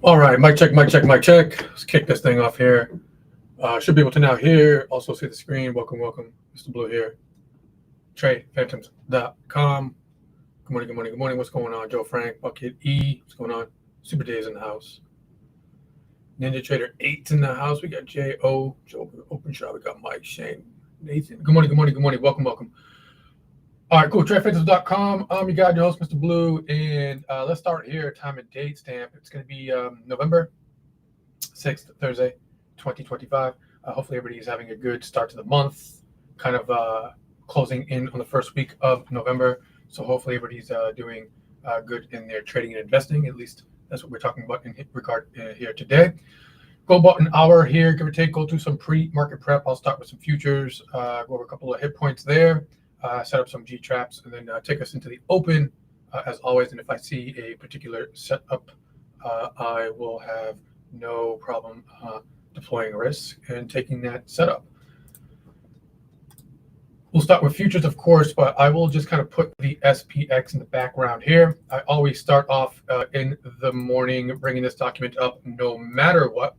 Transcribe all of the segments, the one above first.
All right, mic check, mic check, mic check. Let's kick this thing off here. Should be able to now hear, also see the screen. Welcome, welcome. Mr. Blue here. TradePhantoms.com. Good morning, good morning, good morning. What's going on? Joe Frank, Bucket E. What's going on? Super Days in the house. Ninja Trader 8's in the house. We got J.O. Joe Open Shot. We got Mike, Shane, Nathan. Good morning, good morning, good morning. Welcome, welcome. All right, cool. TradePhantoms.com. I'm your guy, your host, Mr. Blue. And let's start here. Time and date stamp. It's going to be November 6th, Thursday, 2025. Hopefully everybody is having a good start to the month, kind of closing in on the first week of November. So hopefully everybody's doing good in their trading and investing. At least that's what we're talking about in regard here today. Go about an hour here, give or take, go through some pre-market prep. I'll start with some futures, go over a couple of hit points there, set up some G-traps, and then take us into the open as always. And if I see a particular setup, I will have no problem deploying risk and taking that setup. We'll start with futures, of course, but I will just kind of put the SPX in the background here. I always start off in the morning bringing this document up no matter what.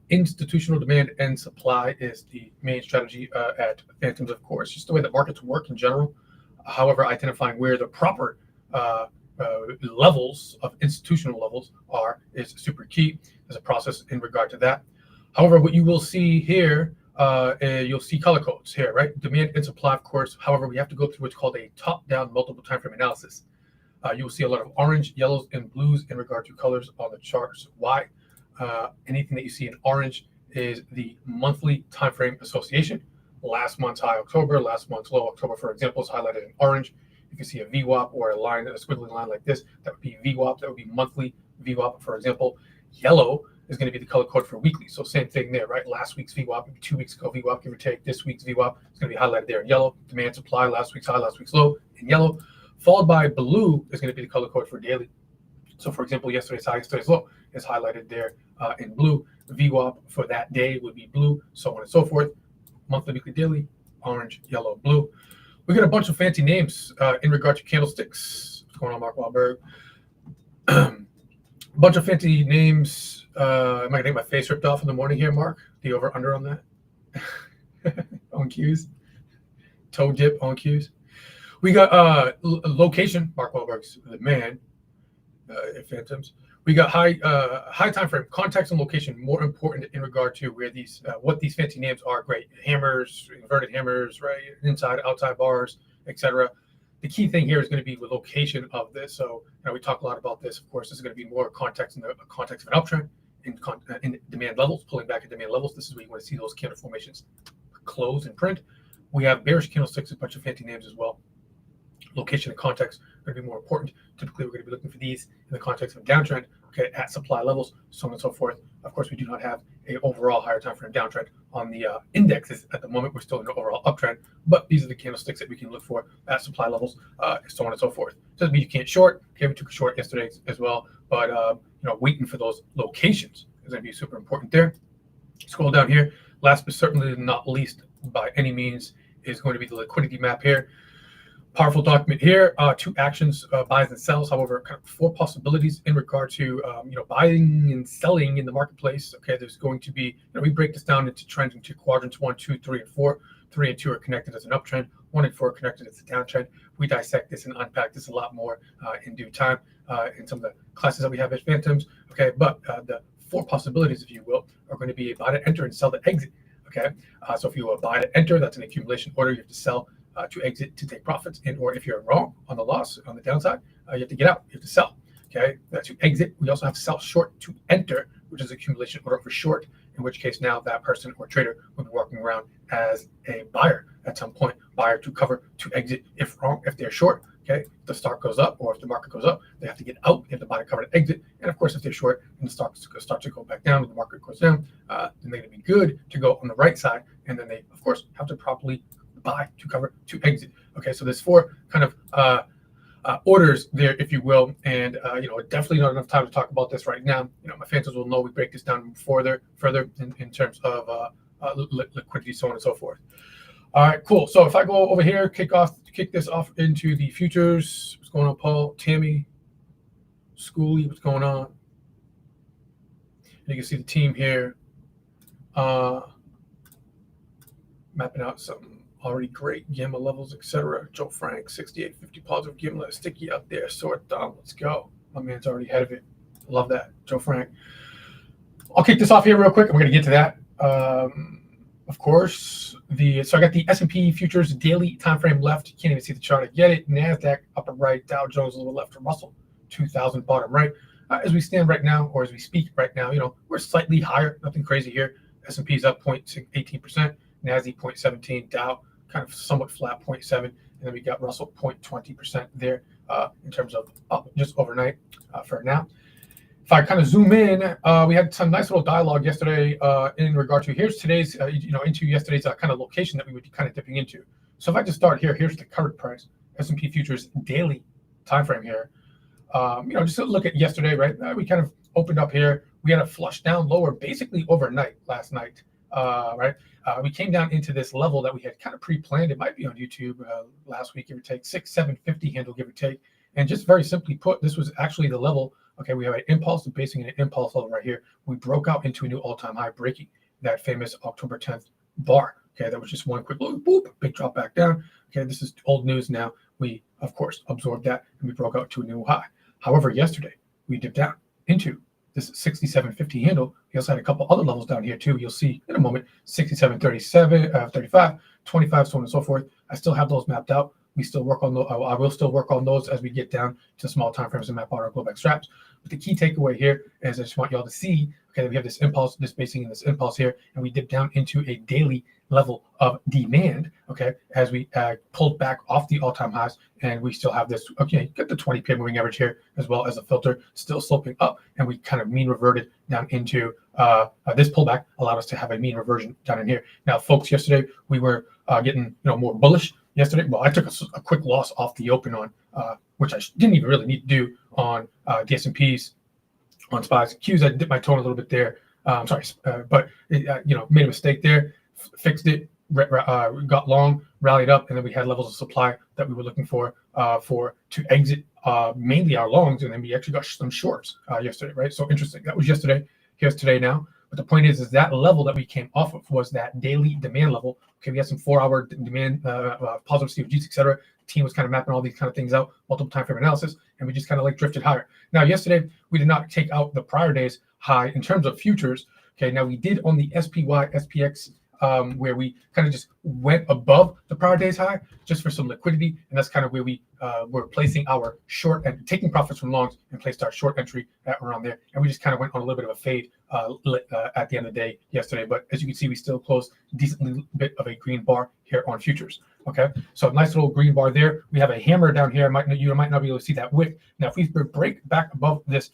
Institutional demand and supply is the main strategy at Phantoms, of course, just the way that markets work in general. However, identifying where the proper levels of institutional levels are is super key. There's a process in regard to that. However, what you will see here, you'll see color codes here, right? Demand and supply, of course. However, we have to go through what's called a top-down multiple time frame analysis. You will see a lot of orange, yellows, and blues in regard to colors on the charts. Why? Anything that you see in orange is the monthly time frame association. Last month's high October, last month's low October, for example, is highlighted in orange. If you see a VWAP or a line, a squiggly line like this, that would be VWAP. That would be monthly VWAP, for example. Yellow is going to be the color code for weekly. So same thing there, right? Last week's VWAP, maybe 2 weeks ago VWAP, give or take. This week's VWAP is going to be highlighted there in yellow. Demand, supply, last week's high, last week's low in yellow. Followed by blue is going to be the color code for daily. So for example, yesterday's high, yesterday's low is highlighted there in blue. VWAP for that day would be blue, so on and so forth. Monthly, weekly, daily, orange, yellow, blue. We got a bunch of fancy names in regard to candlesticks. What's going on, Mark Wahlberg? Bunch of fancy names. Am I gonna get my face ripped off in the morning here, Mark? The over under on that? On cues. Toe dip on cues. We got location. Mark Wahlberg's the man at Phantoms. We got high time frame, context and location, more important in regard to where these what these fancy names are. Great hammers, inverted hammers, right? Inside, outside bars, etc. The key thing here is going to be the location of this. So we talk a lot about this. Of course, this is going to be more context in the context of an uptrend in demand levels, pulling back at demand levels. This is where you want to see those candle formations close and print. We have bearish candlesticks, a bunch of fancy names as well. Location and context are going to be more important. Typically, we're going to be looking for these in the context of a downtrend, okay, at supply levels, so on and so forth. Of course, we do not have an overall higher time frame downtrend on the indexes at the moment. We're still in an overall uptrend, but these are the candlesticks that we can look for at supply levels, so on and so forth. Doesn't mean you can't short. Okay, we took a short yesterday as well, but waiting for those locations is going to be super important there. Scroll down here. Last but certainly not least, by any means, is going to be the liquidity map here. Powerful document here, 2 actions, buys and sells. However, kind of 4 possibilities in regard to buying and selling in the marketplace. Okay, there's going to be, we break this down into trends into quadrants 1, 2, 3, and 4. 3 and 2 are connected as an uptrend. 1 and 4 are connected as a downtrend. We dissect this and unpack this a lot more in due time in some of the classes that we have at Phantoms. Okay, but the 4 possibilities, if you will, are going to be a buy to enter and sell to exit. Okay, so if you buy to enter, that's an accumulation order. You have to sell to exit to take profits, and or if you're wrong on the loss on the downside, you have to get out. You have to sell. Okay, that's to exit. We also have to sell short to enter, which is accumulation order for short. In which case, now that person or trader will be walking around as a buyer at some point. Buyer to cover to exit if wrong. If they're short, okay, if the stock goes up or if the market goes up, they have to get out. They have to buy to cover to exit. And of course, if they're short and the stock starts to go back down and the market goes down, then they're going to be good to go on the right side. And then they, of course, have to properly buy to cover to exit. Okay, so there's 4 kind of orders there, if you will, and definitely not enough time to talk about this right now. My Phantoms will know we break this down further in terms of liquidity, so on and so forth. All right, cool. So if I go over here, kick this off into the futures. What's going on, Paul? Tammy, Schoolie, what's going on? you can see the team here mapping out some already great gamma levels, etc. Joe Frank, 6850 positive gamma, sticky up there, sword thumb. Let's go. My man's already ahead of it. Love that, Joe Frank. I'll kick this off here real quick. I'm going to get to that. Of course, so I got the S&P futures daily time frame left. You can't even see the chart. I get it. NASDAQ upper right, Dow Jones a little left, and Russell 2000 bottom right. As we stand right now, or as we speak right now, we're slightly higher. Nothing crazy here. S&P is up 0.18%, NASDAQ 0.17, Dow kind of somewhat flat 0.7, and then we got Russell 0.20% there in terms of up just overnight for now. If I kind of zoom in, we had some nice little dialogue yesterday in regard to here's today's, into yesterday's kind of location that we would be kind of dipping into. So if I just start here, here's the current price, S&P futures daily time frame here. Just to look at yesterday, right? We kind of opened up here. We had a flush down lower basically overnight last night, right? We came down into this level that we had kind of pre-planned. It might be on YouTube last week, give or take, 6,750 handle, give or take. And just very simply put, this was actually the level. Okay, we have an impulse, basing in an impulse level right here. We broke out into a new all-time high, breaking that famous October 10th bar. Okay, that was just one quick boop, big drop back down. Okay, this is old news now. We, of course, absorbed that and we broke out to a new high. However, yesterday we dipped down into this 67.50 handle. We also had a couple other levels down here too. You'll see in a moment, 67.37, 35, 25, so on and so forth. I still have those mapped out. We still work on those. I will still work on those as we get down to small time frames and map out our Globex straps. But the key takeaway here is I just want y'all to see, okay, that we have this impulse, this basing in this impulse here, and we dip down into a daily level of demand, okay, as we pulled back off the all-time highs, and we still have this, okay, get the 20-pin moving average here, as well as a filter still sloping up, and we kind of mean reverted down into this pullback allowed us to have a mean reversion down in here. Now, folks, yesterday we were getting more bullish. Yesterday, well, I took a quick loss off the open on, which I didn't even really need to do on the S&Ps, on SPYs, Qs. I dipped my tone a little bit there. I'm sorry, but made a mistake there, fixed it, got long, rallied up, and then we had levels of supply that we were looking for to exit mainly our longs, and then we actually got some shorts yesterday, right? So interesting. That was yesterday. Here's today now. But the point is that level that we came off of was that daily demand level. Okay, we had some 4-hour demand, positive CFGs, etc. The team was kind of mapping all these kind of things out, multiple time frame analysis, and we just kind of like drifted higher. Now, yesterday, we did not take out the prior day's high in terms of futures. Okay, now we did on the SPY, SPX, where we kind of just went above the prior day's high just for some liquidity, and that's kind of where we were placing our short and taking profits from longs and placed our short entry at around there, and we just kind of went on a little bit of a fade at the end of the day yesterday. But as you can see, we still closed decently bit of a green bar here on futures. Okay, so a nice little green bar there. We have a hammer down here. You might not be able to see that wick. Now, if we break back above this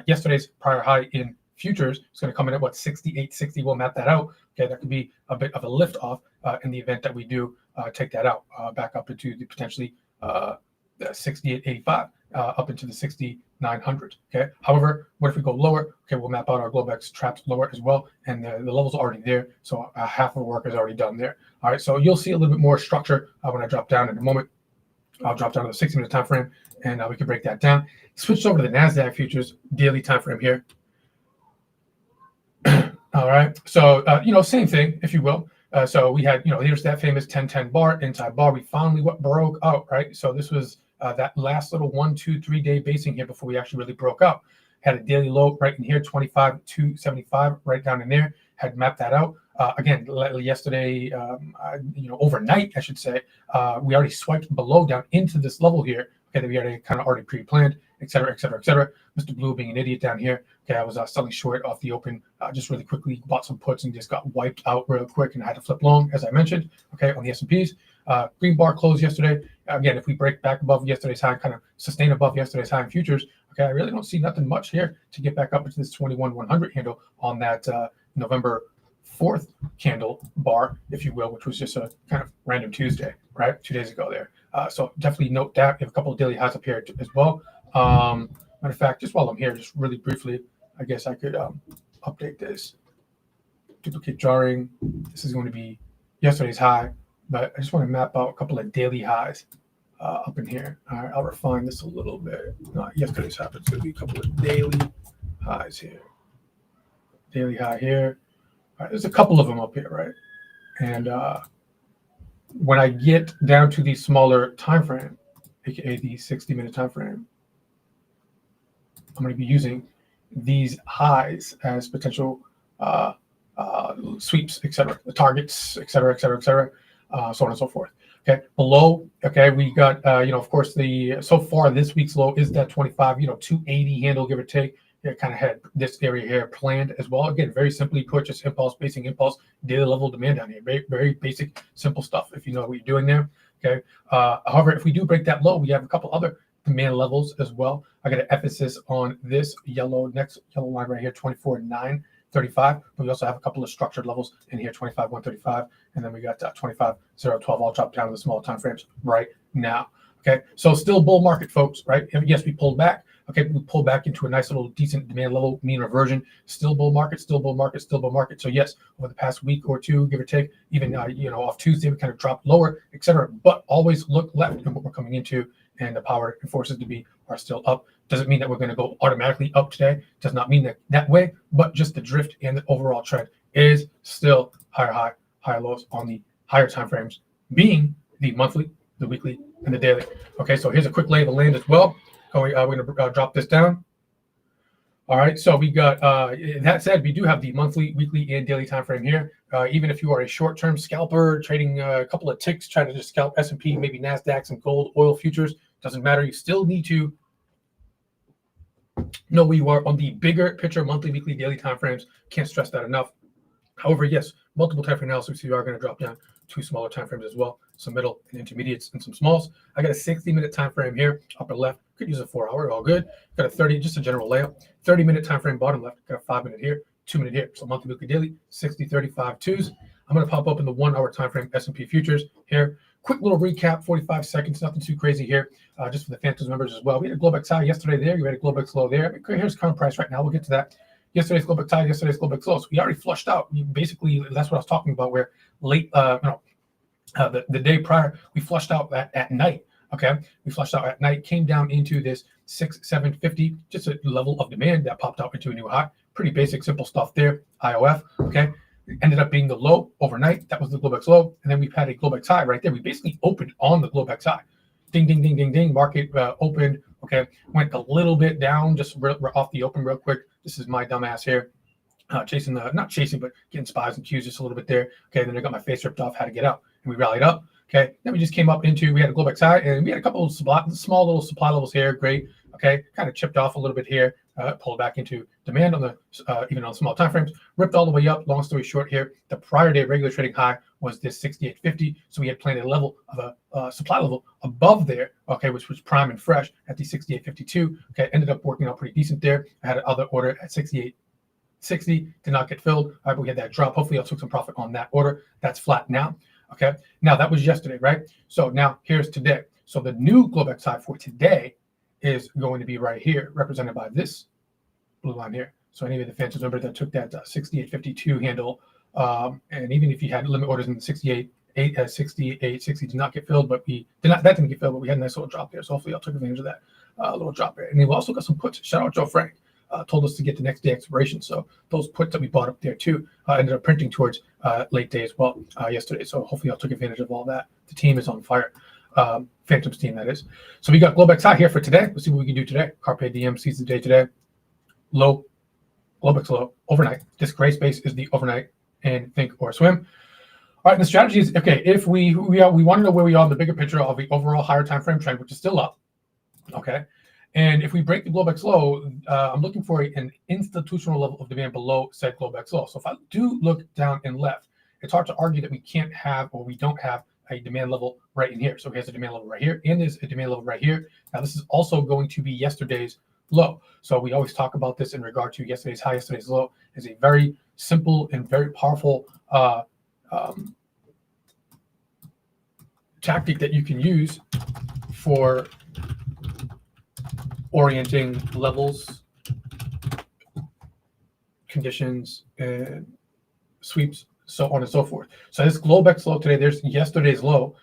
yesterday's prior high in futures, it's going to come in at what, 68.60. We'll map that out. Okay, that could be a bit of a lift off in the event that we do take that out back up into the potentially 68.85 up into the 6900. Okay, however, what if we go lower? Okay, we'll map out our Globex traps lower as well, and the levels are already there, so half of the work is already done there. All right, so you'll see a little bit more structure when I drop down in a moment. I'll drop down to the 60-minute time frame, and we can break that down. Switch over to the NASDAQ futures daily time frame here. All right, so same thing, if you will. So we had, here's that famous 10-10 bar, inside bar. We finally broke out, right? So this was that last little 1, 2, 3 day basing here before we actually really broke out. Had a daily low right in here, 25,275, right down in there. Had mapped that out. Again, yesterday, overnight, I should say, we already swiped below down into this level here. Okay, that we already pre-planned, et cetera, et cetera, et cetera. Mr. Blue being an idiot down here. Okay, I was selling short off the open, just really quickly, bought some puts and just got wiped out real quick, and I had to flip long, as I mentioned. Okay, on the S&Ps. Green bar closed yesterday. Again, if we break back above yesterday's high, kind of sustain above yesterday's high in futures, okay, I really don't see nothing much here to get back up into this 21,100 handle on that November 4th candle bar, if you will, which was just a kind of random Tuesday, right? 2 days ago there. So definitely note that. We have a couple of daily highs up here as well. Matter of fact, just while I'm here, just really briefly, I guess I could update this. Duplicate jarring. This is going to be yesterday's high, but I just want to map out a couple of daily highs up in here. All right, I'll refine this a little bit. Not yesterday's high, but it's going to be a couple of daily highs here. daily high here. All right, there's a couple of them up here, right? And when I get down to the smaller time frame, aka the 60-minute time frame, I'm going to be using these highs as potential sweeps, etc., the targets, etc., etc., etc., so on and so forth. Okay, below, okay, we got, of course, so far this week's low is that 25, 280 handle, give or take. Yeah, kind of had this area here planned as well. Again, very simply put, just impulse, basing impulse, daily level demand down here. Very, very basic, simple stuff if you know what you're doing there. Okay. However, if we do break that low, we have a couple other demand levels as well. I got an emphasis on this next yellow line right here, 24,935. But we also have a couple of structured levels in here, 25,135, and then we got 25,012 all dropped down to the small time frames right now. Okay, so still bull market, folks, right? And yes, we pulled back. Okay, we pulled back into a nice little decent demand level, mean reversion. Still bull market, still bull market, still bull market. So yes, over the past week or two, give or take, even off Tuesday, we kind of dropped lower, etc. But always look left in what we're coming into, and the power and forces to be are still up. Doesn't mean that we're going to go automatically up today. Does not mean that way, but just the drift and the overall trend is still higher high, higher lows on the higher time frames, being the monthly, the weekly, and the daily. Okay, so here's a quick lay of the land as well. We're going to drop this down. All right, so we got, that said, we do have the monthly, weekly, and daily time frame here. Even if you are a short-term scalper trading a couple of ticks, trying to just scalp S&P, maybe NASDAQ, some gold, oil futures, doesn't matter. You still need to know where you are on the bigger picture, monthly, weekly, daily time frames. Can't stress that enough. However, yes, multiple time frame analysis, you are going to drop down two smaller time frames as well, some middle and intermediates and some smalls. I got a 60-minute time frame here, upper left. Could use a 4-hour, all good. Got a 30, just a general layout. 30-minute time frame, bottom left. Got a 5-minute here, 2-minute here. So monthly, weekly, daily, 60, 35, twos. I'm going to pop up in the 1-hour time frame S&P futures here. Quick little recap, 45 seconds, nothing too crazy here, just for the Phantoms members as well. We had a Globex high yesterday there. You had a Globex low there. Here's current price right now. We'll get to that. Yesterday's Globex high, yesterday's Globex low. So we already flushed out. Basically, that's what I was talking about, where late, the day prior, we flushed out at night. Okay, we flushed out at night, came down into this 6,750, just a level of demand that popped out into a new high. Pretty basic, simple stuff there. IOF. Okay, it ended up being the low overnight. That was the Globex low, and then we've had a Globex high right there. We basically opened on the Globex high. Ding, ding, ding, ding, ding. Market opened. Okay, went a little bit down, just off the open real quick. This is my dumbass here. Chasing not chasing, but getting spies and cues just a little bit there. Okay, then I got my face ripped off, had to get out, and we rallied up. Okay, then we just came up into, we had a Globex high, and we had a couple of small little supply levels here. Great. Okay, kind of chipped off a little bit here, pulled back into demand on the even on small time frames, ripped all the way up. Long story short here, the prior day regular trading high was this 68.50, so we had planned a level of a supply level above there, okay, which was prime and fresh at the 68.52. Okay, ended up working out pretty decent there. I had another order at 68.60, did not get filled. All right, but we had that drop. Hopefully, I took some profit on that order. That's flat now. Okay, now that was yesterday, right? So now here's today. So the new Globex high for today is going to be right here, represented by this blue line here. So any of the Phantoms member that took that 68.52 handle, and even if you had limit orders in the 68.60 did not get filled, but that didn't get filled, but we had a nice little drop there. So hopefully, I'll take advantage of that little drop there. And we've also got some puts. Shout out Joe Frank. Told us to get the next day expiration. So those puts that we bought up there too ended up printing towards late day as well yesterday. So hopefully I'll take advantage of all that. The team is on fire. Phantoms team, that is. So we got Globex high here for today. Let's see what we can do today. Carpe diem sees the day today. Low, Globex low, overnight. This gray space is the overnight and think or swim. All right, the strategy is, okay, if we want to know where we are in the bigger picture of the overall higher time frame trend, which is still up. Okay. And if we break the Globex low, I'm looking for an institutional level of demand below said Globex low. So if I do look down and left, it's hard to argue that we can't have, or we don't have, a demand level right in here. So here's a demand level right here, and there's a demand level right here. Now this is also going to be yesterday's low. So we always talk about this in regard to yesterday's high, yesterday's low. Is a very simple and very powerful tactic that you can use for orienting levels, conditions, and sweeps, so on and so forth. So this Globex low today, there's yesterday's low.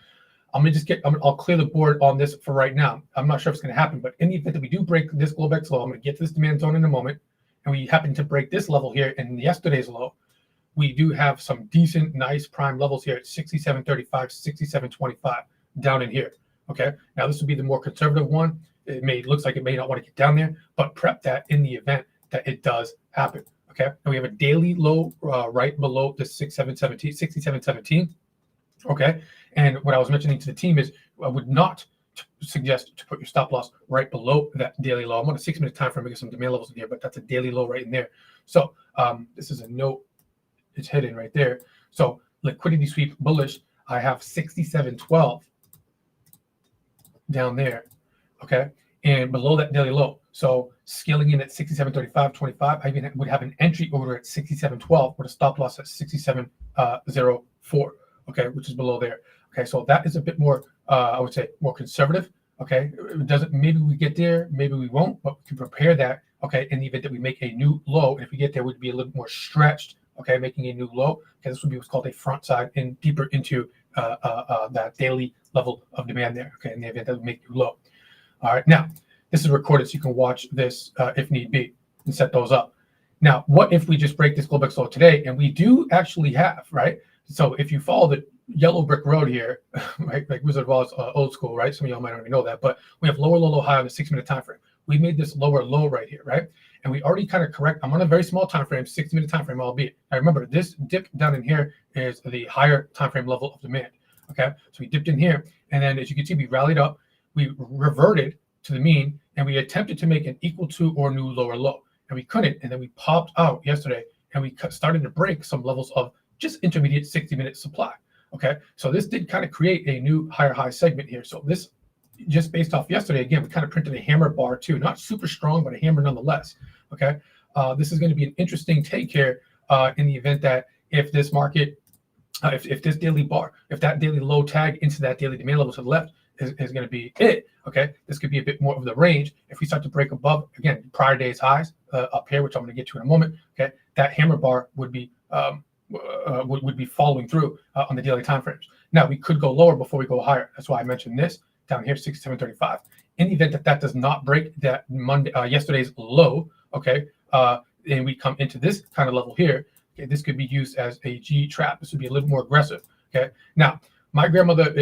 I'll clear the board on this for right now. I'm not sure if it's going to happen, but in the event that we do break this Globex low, I'm going to get to this demand zone in a moment. and we happen to break this level here in yesterday's low, we do have some decent, nice prime levels here at 67.35, 67.25 down in here. Okay, now this would be the more conservative one. Looks like it may not want to get down there, but prep that in the event that it does happen. Okay, and we have a daily low right below the 67.17. Okay, and what I was mentioning to the team is I would not suggest to put your stop loss right below that daily low. I'm on a 6-minute time frame because some demand levels in here, but that's a daily low right in there. So this is a note. It's hidden right there. So liquidity sweep bullish. I have 67.12 down there. Okay, and below that daily low. So scaling in at 67.35.25, I even would have an entry order at 67.12 with a stop loss at 67.04. Okay, which is below there. Okay, so that is a bit more, I would say, more conservative. Okay, it doesn't. Maybe we get there, maybe we won't, but we can prepare that. Okay, in the event that we make a new low, and if we get there, we'd be a little more stretched. Okay, making a new low. Okay, this would be what's called a front side and deeper into that daily level of demand there. Okay, in the event that we make a new low. All right, now this is recorded, so you can watch this if need be and set those up. Now, what if we just break this Globex low today, and we do actually have, right? So if you follow the yellow brick road here, right, like Wizard of Oz, old school, right? Some of y'all might already know that, but we have lower low, low, high on the 6-minute time frame. We made this lower low right here, right? And we already kind of correct. I'm on a very small time frame, 60-minute time frame, albeit. Now remember, this dip down in here is the higher time frame level of demand. Okay, so we dipped in here, and then as you can see, we rallied up, we reverted to the mean, and we attempted to make an equal to or new lower low, and we couldn't. And then we popped out yesterday, and we started to break some levels of just intermediate 60-minute supply. Okay, so this did kind of create a new higher high segment here. So this, just based off yesterday, again, we kind of printed a hammer bar too, not super strong, but a hammer nonetheless. Okay, this is going to be an interesting take here in the event that if this market, if this daily bar, if that daily low tag into that daily demand level to the left is going to be it. Okay, this could be a bit more of the range. If we start to break above, again, prior day's highs up here, which I'm going to get to in a moment. Okay, that hammer bar would be would be following through on the daily time frames. Now we could go lower before we go higher. That's why I mentioned this down here, 67.35. In the event that that does not break that Monday yesterday's low, okay, and we come into this kind of level here, okay, this could be used as a G trap. This would be a little more aggressive. Okay, now my grandmother,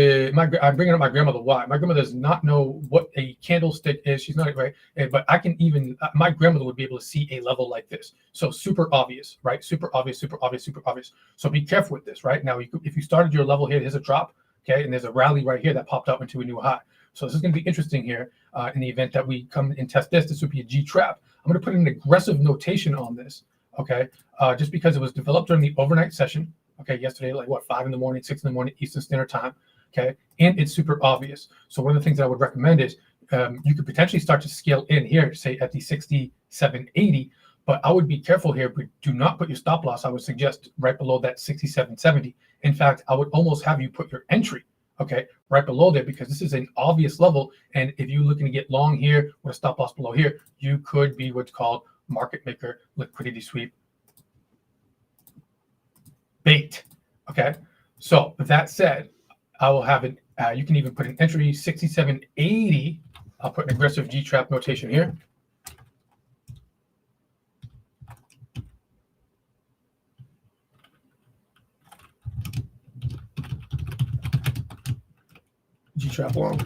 I'm bringing up my grandmother. Why? My grandmother does not know what a candlestick is. She's not right, but I can even. My grandmother would be able to see a level like this. So super obvious, right? Super obvious, super obvious, super obvious. So be careful with this, right? Now, if you started your level here, there's a drop, okay, and there's a rally right here that popped up into a new high. So this is going to be interesting here in the event that we come and test this. This would be a G trap. I'm going to put an aggressive notation on this, okay, just because it was developed during the overnight session. Okay, yesterday, like what, 5 in the morning, 6 in the morning, Eastern Standard Time. Okay, and it's super obvious. So one of the things that I would recommend is you could potentially start to scale in here, say at the 67.80, but I would be careful here. But do not put your stop loss. I would suggest right below that 67.70. In fact, I would almost have you put your entry, okay, right below there, because this is an obvious level. And if you're looking to get long here with a stop loss below here, you could be what's called market maker liquidity sweep bait. Okay, so that said, I will have it. You can even put an entry 67.80. I'll put an aggressive G trap notation here. G trap long.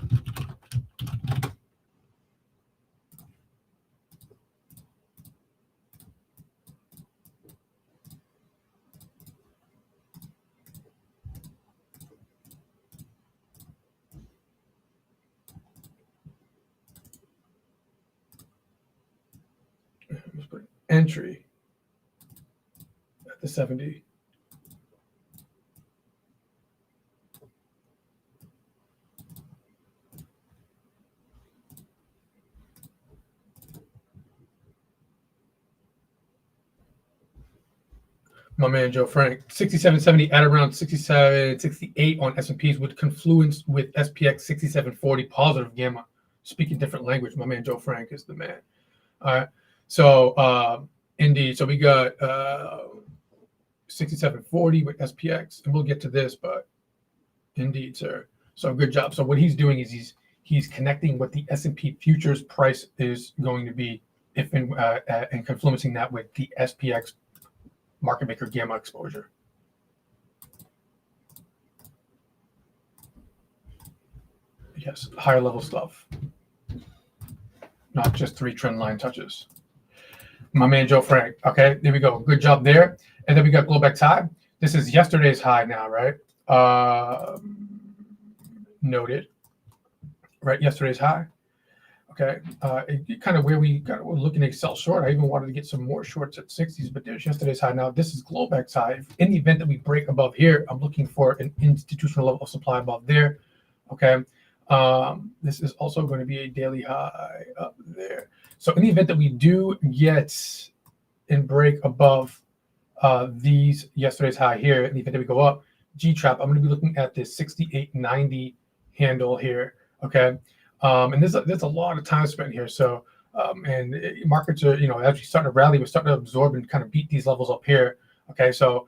Let's put entry at the 70. My man Joe Frank, 67.70 at around 67.68 on S&Ps with confluence with SPX 67.40 positive gamma. Speaking different language, my man Joe Frank is the man. All right. So indeed, so we got 67.40 with SPX, and we'll get to this, but indeed, sir. So good job. So what he's doing is he's connecting what the S&P futures price is going to be if in and confluencing that with the SPX market maker gamma exposure. Yes, higher level stuff, not just 3 trend line touches. My man Joe Frank. Okay, there we go. Good job there. And then we got Globex high. This is yesterday's high now, right? Noted. Right, yesterday's high. Okay, kind of where we're looking to sell short. I even wanted to get some more shorts at 60s, but there's yesterday's high. Now this is Globex high. In the event that we break above here, I'm looking for an institutional level of supply above there. Okay, this is also going to be a daily high up there. So in the event that we do get and break above these yesterday's high here, in the event that we go up, G-trap, I'm going to be looking at this 68.90 handle here. Okay. And there's a lot of time spent here. So, and markets are, actually starting to rally. We're starting to absorb and kind of beat these levels up here. Okay. So,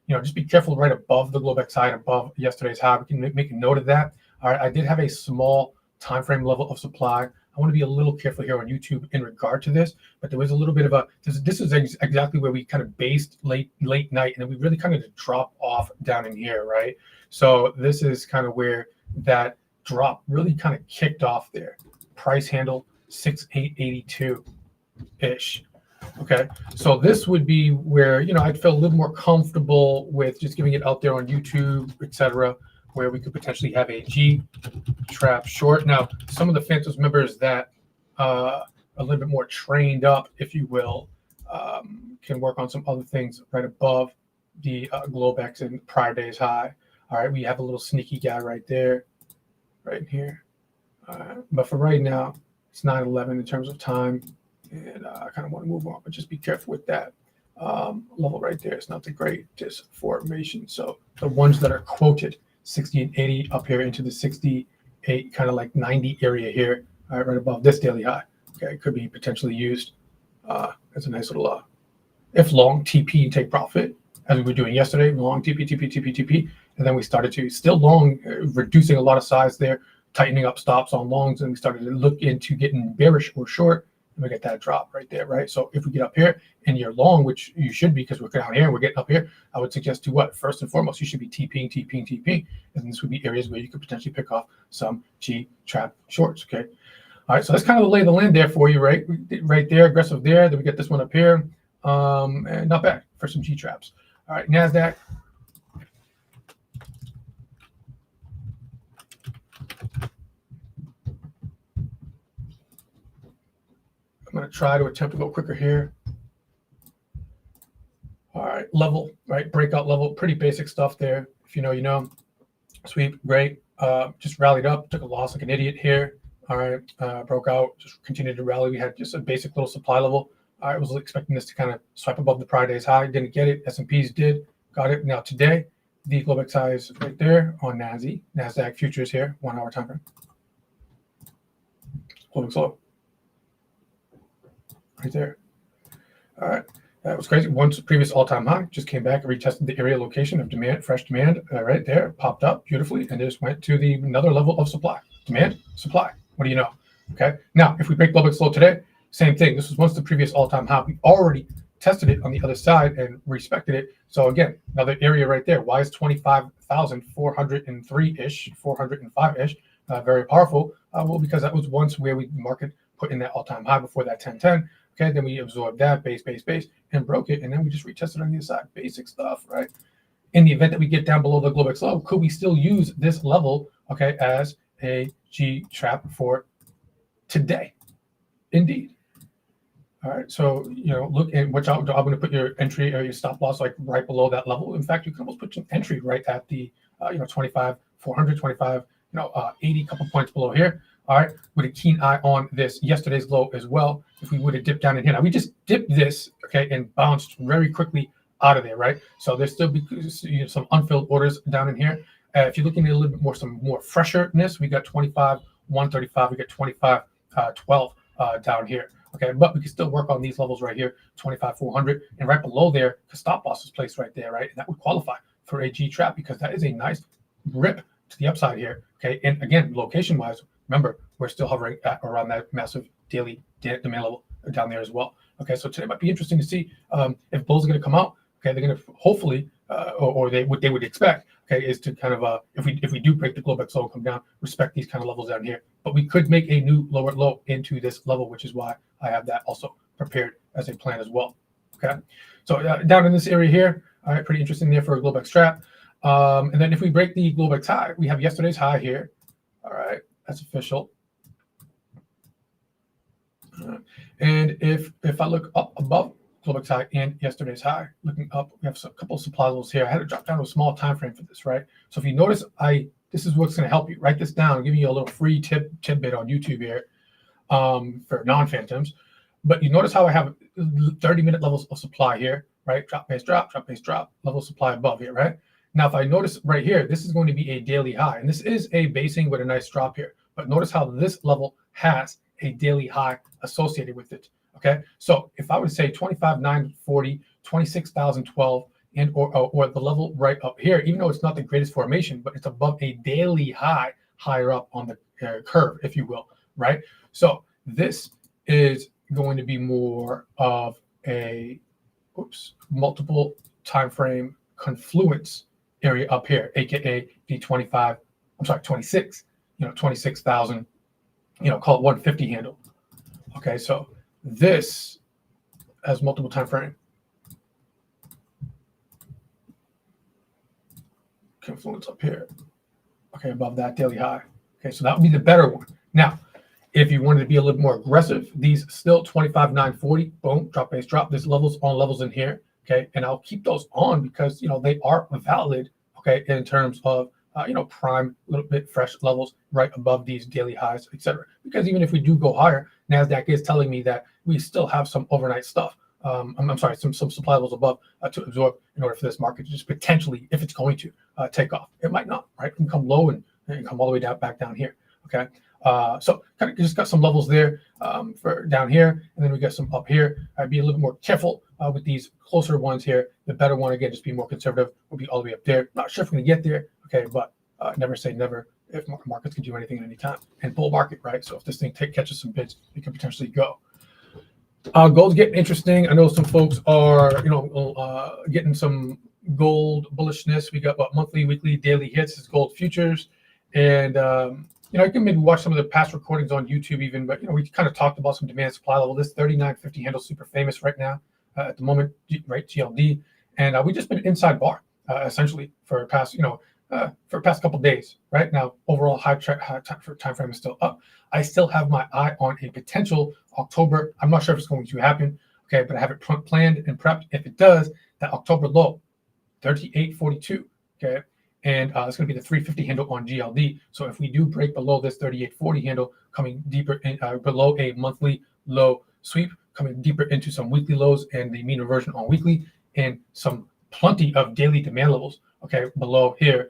just be careful right above the Globex high and above yesterday's high. We can make a note of that. All right. I did have a small time frame level of supply. I want to be a little careful here on YouTube in regard to this, but there was a little bit of this is exactly where we kind of based late night, and then we really kind of drop off down in here, right? So this is kind of where that drop really kind of kicked off there. Price handle 6882-ish. Okay, so this would be where I'd feel a little more comfortable with just giving it out there on YouTube, etc., where we could potentially have a G trap short. Now, some of the Phantoms members that are a little bit more trained up, if you will, can work on some other things right above the Globex and prior day's high. All right, we have a little sneaky guy right there, right here. But for right now, it's 9:11 in terms of time, and I kind of want to move on, but just be careful with that level right there. It's not the greatest formation. So the ones that are quoted, 60 and 80 up here into the 68, kind of like 90 area here, all right, right above this daily high. Okay, could be potentially used as a nice little, if long, TP and take profit, as we were doing yesterday, long TP, and then we started to still long, reducing a lot of size there, tightening up stops on longs, and we started to look into getting bearish or short, and we get that drop right there, right? So if we get up here and you're long, which you should be because we're down here and we're getting up here, I would suggest to what? First and foremost, you should be TPing, and this would be areas where you could potentially pick off some G-trap shorts, okay? All right, so that's kind of the lay of the land there for you, right? Right there, aggressive there. Then we get this one up here, and not bad for some G-traps. All right, NASDAQ. I'm going to try to attempt to go quicker here. All right, level, right? Breakout level, pretty basic stuff there. If you know, you know. Sweep, great. Just rallied up, took a loss like an idiot here. All right, broke out, just continued to rally. We had just a basic little supply level. I was expecting this to kind of swipe above the prior day's high. Didn't get it. S&Ps did. Got it. Now today, the Globex high is right there on NASDAQ futures here, 1 hour time frame. Holding slow. Right there. All right. That was crazy. Once previous all-time high, just came back and retested the area location of demand, fresh demand right there, popped up beautifully, and just went to another level of supply. Demand, supply. What do you know? Okay. Now, if we break Globex low today, same thing. This was once the previous all-time high. We already tested it on the other side and respected it. So again, another area right there. Why is 25,403-ish, 405-ish very powerful? Well, because that was once where we market put in that all-time high before that 1010. Okay, then we absorbed that base, and broke it, and then we just retested on the other side. Basic stuff, right? In the event that we get down below the Globex low, could we still use this level, okay, as a G trap for today? Indeed. All right, so look and watch out. I'm going to put your entry or your stop loss like right below that level. In fact, you can almost put your entry right at the 25,400, 80, couple points below here. All right, with a keen eye on this yesterday's low as well. If we would have dipped down in here, now we just dipped this, okay, and bounced very quickly out of there, right? So there's still some unfilled orders down in here. If you're looking at a little bit more, some more freshness, we got 25,135, we got 25,12 down here, okay. But we can still work on these levels right here, 25,400, and right below there, the stop loss is placed right there, right? And that would qualify for a G trap because that is a nice rip to the upside here, okay. And again, location-wise, remember, we're still hovering at around that massive daily demand level down there as well. Okay, so today might be interesting to see if bulls are going to come out. Okay, they're going to hopefully, or they what they would expect, okay, is to kind of if we do break the Globex low and come down, respect these kind of levels down here. But we could make a new lower low into this level, which is why I have that also prepared as a plan as well. Okay, so down in this area here, all right, pretty interesting there for a Globex trap. And then if we break the Globex high, we have yesterday's high here. All right, that's official. And if I look up above Globex high and yesterday's high, looking up, we have a couple of supply levels here. I had to drop down to a small time frame for this, right? So if you notice, this is what's going to help you. Write this down. I'm giving you a little free tidbit on YouTube here for non-phantoms. But you notice how I have 30-minute levels of supply here, right? Drop, base, drop, level of supply above here, right? Now, if I notice right here, this is going to be a daily high, and this is a basing with a nice drop here. But notice how this level has a daily high associated with it. Okay, so if I would say 25,940, 26,012, and or the level right up here, even though it's not the greatest formation, but it's above a daily high higher up on the curve, if you will, right? So this is going to be more of a multiple time frame confluence area up here, aka the 26, 26,000, call it 150 handle. Okay, so this has multiple time frame confluence up here. Okay, above that daily high. Okay, so that would be the better one. Now, if you wanted to be a little more aggressive, these still 25,940, boom, drop base drop. There's levels on levels in here. Okay, and I'll keep those on because they are valid. Okay, in terms of prime, a little bit fresh levels right above these daily highs, etc. Because even if we do go higher, Nasdaq is telling me that we still have some overnight stuff. I'm sorry, some supply levels above to absorb in order for this market to just potentially, if it's going to take off. It might not, right? It can come low and come all the way down back down here. Okay, so kind of just got some levels there for down here, and then we got some up here. I'd be a little more careful with these closer ones here. The better one, again, just be more conservative, will be all the way up there. Not sure if we're going to get there, okay, but never say never if markets can do anything at any time. And bull market, right? So if this thing catches some bids, it could potentially go. Gold's getting interesting. I know some folks are, getting some gold bullishness. We got monthly, weekly, daily hits. It's gold futures, and you can maybe watch some of the past recordings on YouTube even. But we kind of talked about some demand supply level. This 39.50 handle super famous right now at the moment, right? GLD, and we just been inside bar essentially for past past couple of days. Right now, overall high time frame is still up. I still have my eye on a potential October. I'm not sure if it's going to happen, okay, but I have it planned and prepped. If it does, that October low, 38.42, okay, and it's going to be the 350 handle on GLD. So if we do break below this 38.40 handle, coming deeper in, below a monthly low sweep, coming deeper into some weekly lows and the mean reversion on weekly, and some plenty of daily demand levels, okay, below here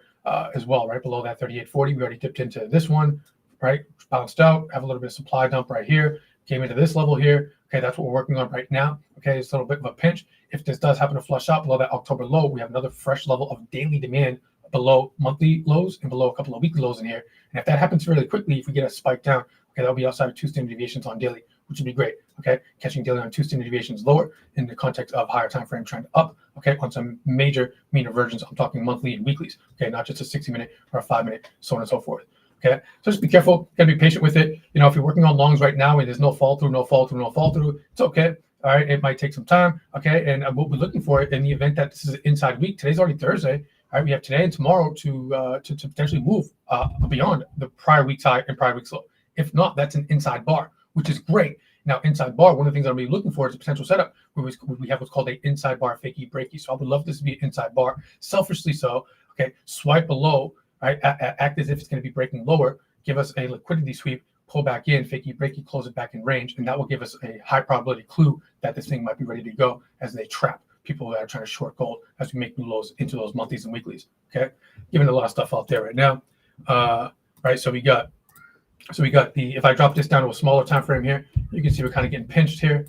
as well, right below that 38.40. We already dipped into this one, right, bounced out, have a little bit of supply dump right here, came into this level here. Okay, that's what we're working on right now. Okay, it's a little bit of a pinch. If this does happen to flush out below that October low, we have another fresh level of daily demand below monthly lows and below a couple of weekly lows in here. And if that happens really quickly, if we get a spike down, okay, that'll be outside of 2 standard deviations on daily, which would be great. Okay, catching daily on 2 standard deviations lower in the context of higher time frame trend up. Okay, on some major mean reversions, I'm talking monthly and weeklies. Okay, not just a 60-minute or a 5-minute, so on and so forth. Okay, so just be careful. Gotta be patient with it. If you're working on longs right now and there's no fall through, it's okay. All right, it might take some time. Okay, and we'll be looking for it in the event that this is an inside week. Today's already Thursday. All right, we have today and tomorrow to potentially move beyond the prior week's high and prior week's low. If not, that's an inside bar, which is great. Now, inside bar, one of the things I'm really looking for is a potential setup where we have what's called an inside bar fakey breaky. So I would love this to be an inside bar, selfishly so. Okay, swipe below, right? Act as if it's going to be breaking lower. Give us a liquidity sweep, pull back in, fakey breaky, close it back in range, and that will give us a high probability clue that this thing might be ready to go as they trap people that are trying to short gold as we make new lows into those monthlies and weeklies. Okay, giving a lot of stuff out there right now. Right, so we got the, if I drop this down to a smaller time frame here, you can see we're kind of getting pinched here.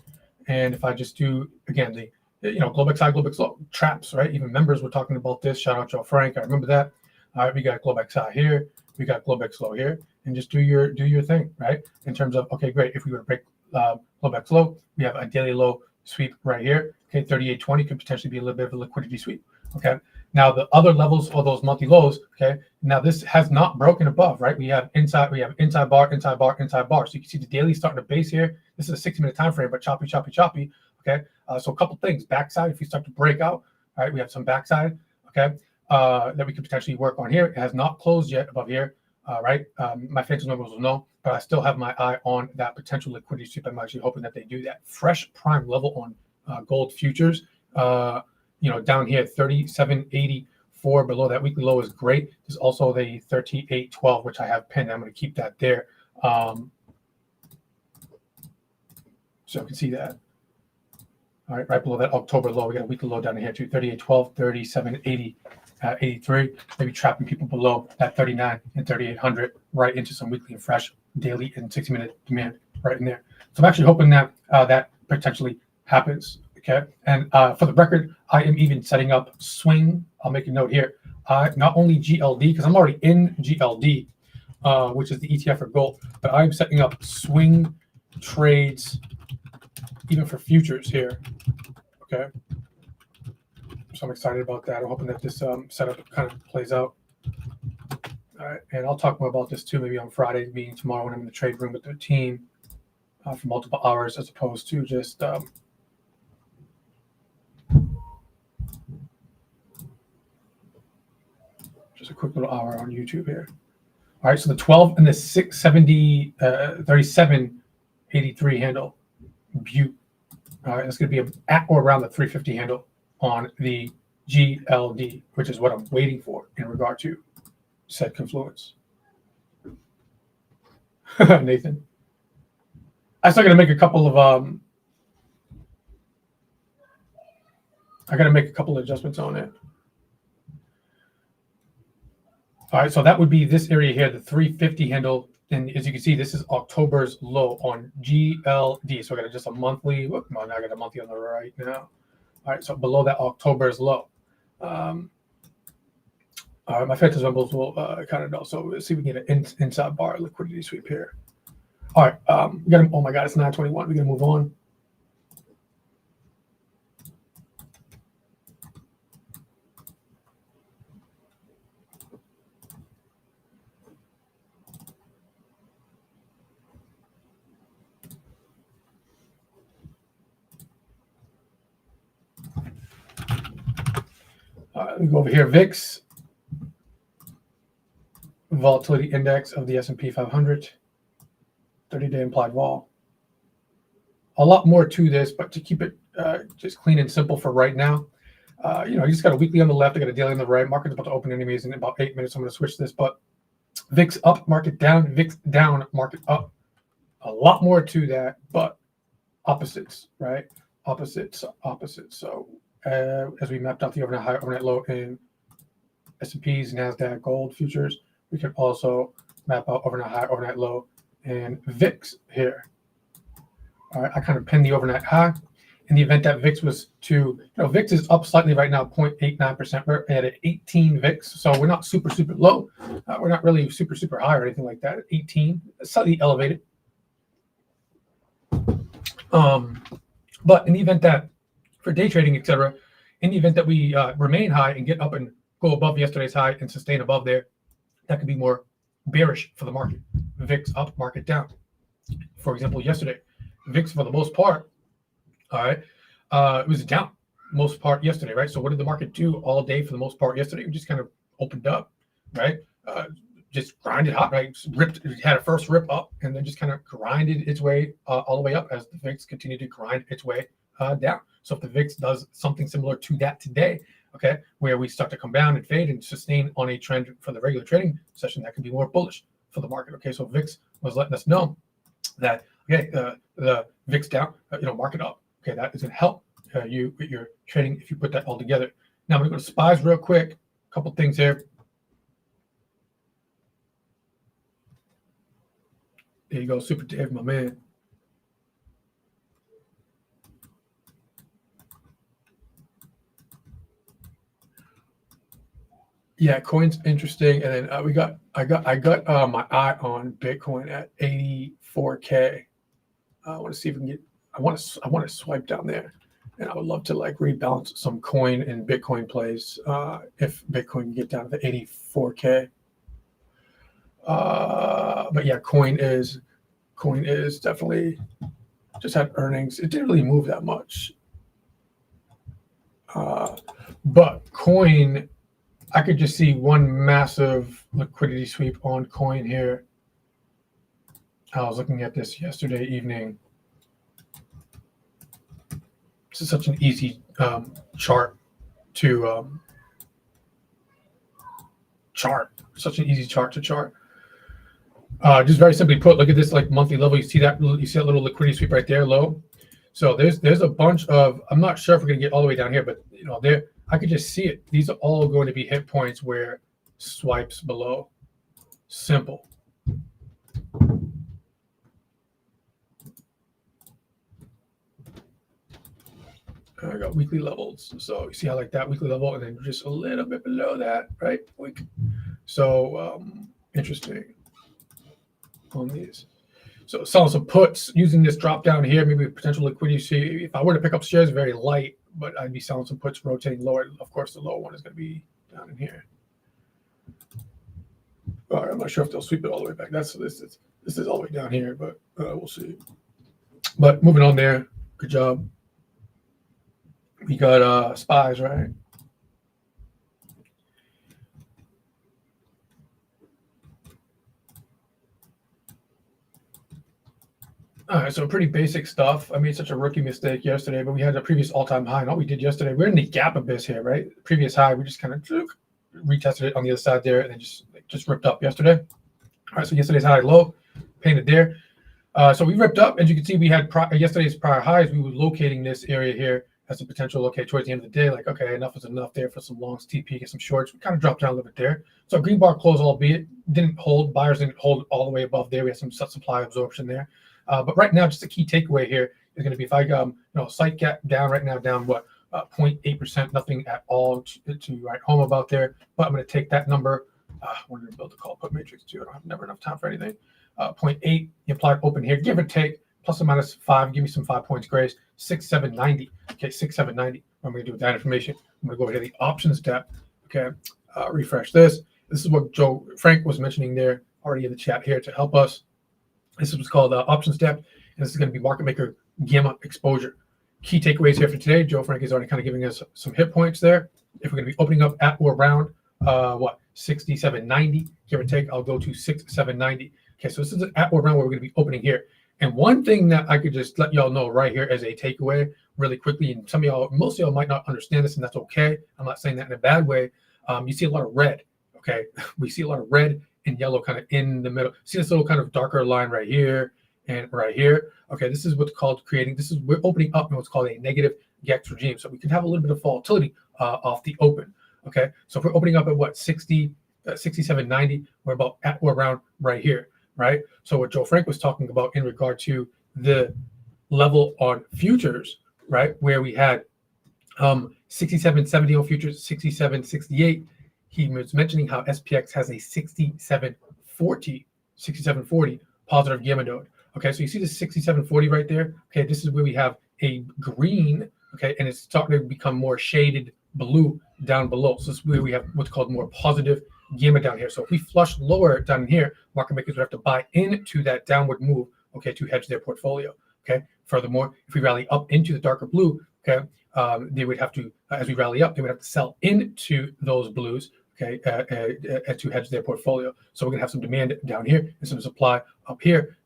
And if I just do, again, the Globex high, Globex low traps, right? Even members were talking about this. Shout out Joe Frank. I remember that. All right, we got Globex high here. We got Globex low here. And just do your thing, right? In terms of, okay, great. If we were to break pullback low. We have a daily low sweep right here. Okay, 3820 could potentially be a little bit of a liquidity sweep. Okay, now the other levels for those monthly lows. Okay, now this has not broken above, right? We have inside bar, inside bar, inside bar. So you can see the daily starting to base here. This is a 60-minute time frame, but choppy, choppy, choppy. Okay, so a couple things. Backside, if you start to break out, all right, we have some backside. Okay, that we could potentially work on here. It has not closed yet above here. Right, my phantom numbers will know, but I still have my eye on that potential liquidity sweep. I'm actually hoping that they do that. Fresh prime level on gold futures. Down here 37.84 below that weekly low is great. There's also the 38.12, which I have pinned. I'm going to keep that there, so you can see that. All right, right below that October low, we got a weekly low down here too, 38.12, 37.80. 83, maybe trapping people below that 39 and 3800 right into some weekly and fresh daily and 60-minute demand right in there. So I'm actually hoping that that potentially happens. Okay, and for the record, I am even setting up swing. I'll make a note here. Not only GLD, because I'm already in GLD, which is the ETF for gold, but I'm setting up swing trades even for futures here. Okay. So I'm excited about that. I'm hoping that this setup kind of plays out. All right, and I'll talk more about this too, maybe on Friday, meeting tomorrow when I'm in the trade room with the team for multiple hours, as opposed to just a quick little hour on YouTube here. All right, so the 12 and the 670 37.83 handle, Butte. All right, that's going to be at or around the 350 handle on the GLD, which is what I'm waiting for in regard to said confluence. Nathan, I'm still going to make a couple of I got to make a couple of adjustments on it. All right, so that would be this area here, the 350 handle. And as you can see, this is October's low on GLD. So I got just a monthly. Look, I got a monthly on the right now. All right, so below that October's low. All right, my phantom symbols will kind of know. So let's see if we can get an inside bar liquidity sweep here. All right, we got. Oh my God, it's 9:21. We're gonna move on. Let me go over here. VIX, volatility index of the S&P 500, 30-day implied vol. A lot more to this, but to keep it just clean and simple for right now, you just got a weekly on the left, I got a daily on the right. Market's about to open anyways in about 8 minutes. I'm going to switch this, but VIX up, market down, VIX down, market up. A lot more to that, but opposites, right? Opposites. So as we mapped out the overnight high, overnight low in S&Ps, NASDAQ, gold futures, we can also map out overnight high, overnight low in VIX here. All right, I kind of pinned the overnight high. In the event that VIX was to, VIX is up slightly right now, 0.89%. We're at an 18 VIX, so we're not super, super low. We're not really super, super high or anything like that. 18, slightly elevated. But in the event that, for day trading, etc., in the event that we remain high and get up and go above yesterday's high and sustain above there, that could be more bearish for the market. VIX up, market down. For example, yesterday, VIX for the most part, all right, it was down most part yesterday, right? So what did the market do all day for the most part yesterday? We just kind of opened up, right? Just grinded hot, right? It had a first rip up and then just kind of grinded its way all the way up as the VIX continued to grind its way down. So if the VIX does something similar to that today, okay, where we start to come down and fade and sustain on a trend for the regular trading session, that could be more bullish for the market. Okay, so VIX was letting us know that, okay, the VIX down, market up. Okay, that is going to help you with your trading if you put that all together. Now I'm going to go to SPYs real quick. A couple things here. There you go, Super Dave, my man. Yeah, coin's interesting, and then I got my eye on Bitcoin at 84K. I want to see if we can get. I want to swipe down there, and I would love to like rebalance some coin and Bitcoin plays if Bitcoin can get down to the 84K. But yeah, coin is definitely just had earnings. It didn't really move that much. But coin, I could just see one massive liquidity sweep on coin here. I was looking at this yesterday evening. This is such an easy chart to chart. Such an easy chart to chart. Just very simply put, look at this like monthly level. You see that little liquidity sweep right there, low. So there's a bunch of. I'm not sure if we're gonna get all the way down here, but you know, there I could just see it. These are all going to be hit points where swipes below. Simple. I got weekly levels. So you see how like that weekly level and then just a little bit below that, right? Week. So interesting on these. So selling some puts using this drop down here, maybe potential liquidity. See, if I were to pick up shares, very light, but I'd be selling some puts, rotating lower. Of course, the lower one is going to be down in here. All right, I'm not sure if they'll sweep it all the way back. This is all the way down here, but we'll see. But moving on there, good job. We got spies, right? All right, so pretty basic stuff. I made such a rookie mistake yesterday, but we had a previous all-time high. And all we did yesterday, we're in the gap abyss here, right? Previous high, we just kind of retested it on the other side there, and then just ripped up yesterday. All right, so yesterday's high low, painted there. So we ripped up. As you can see, we had yesterday's prior highs. We were locating this area here as a potential, okay, towards the end of the day, like, okay, enough is enough there for some longs, TP, get some shorts. We kind of dropped down a little bit there. So green bar closed, albeit didn't hold. Buyers didn't hold all the way above there. We had some supply absorption there. But right now, just a key takeaway here is going to be if I sight gap down right now, down what 0.8%, nothing at all to write home about there. But I'm going to take that number. I wanted to build a call put matrix too. I don't have never enough time for anything. 0.8 the implied open here, give or take plus or minus 5. Give me some 5 points grace. 6790. Okay, 6790. What I'm going to do with that information? I'm going to go over to the options tab. Okay, refresh this. This is what Joe Frank was mentioning there already in the chat here to help us. This is what's called options depth, and this is going to be market maker gamma exposure. Key takeaways here for today. Joe Frank is already kind of giving us some hit points there. If we're going to be opening up at or around 6790, give or take, I'll go to 6790. Okay, so this is at or around where we're going to be opening here. And one thing that I could just let y'all know right here as a takeaway really quickly, and some of y'all, most of y'all might not understand this, and that's okay. I'm not saying that in a bad way. You see a lot of red. Okay, we see a lot of red and yellow kind of in the middle. See this little kind of darker line right here and right here. Okay, this is what's called creating. We're opening up in what's called a negative GEX regime. So we can have a little bit of volatility off the open. Okay, so if we're opening up at what 67.90, we're about at or around right here, right? So what Joe Frank was talking about in regard to the level on futures, right, where we had 67.70 on futures, 67.68. He was mentioning how SPX has a 67.40 positive gamma node. Okay, so you see this 67.40 right there. Okay, this is where we have a green. Okay, and it's starting to become more shaded blue down below. So this is where we have what's called more positive gamma down here. So if we flush lower down here, market makers would have to buy into that downward move, okay, to hedge their portfolio. Okay. Furthermore, if we rally up into the darker blue, okay, they would have to, as we rally up, they would have to sell into those blues, okay, to hedge their portfolio. So we're gonna have some demand down here and some supply up here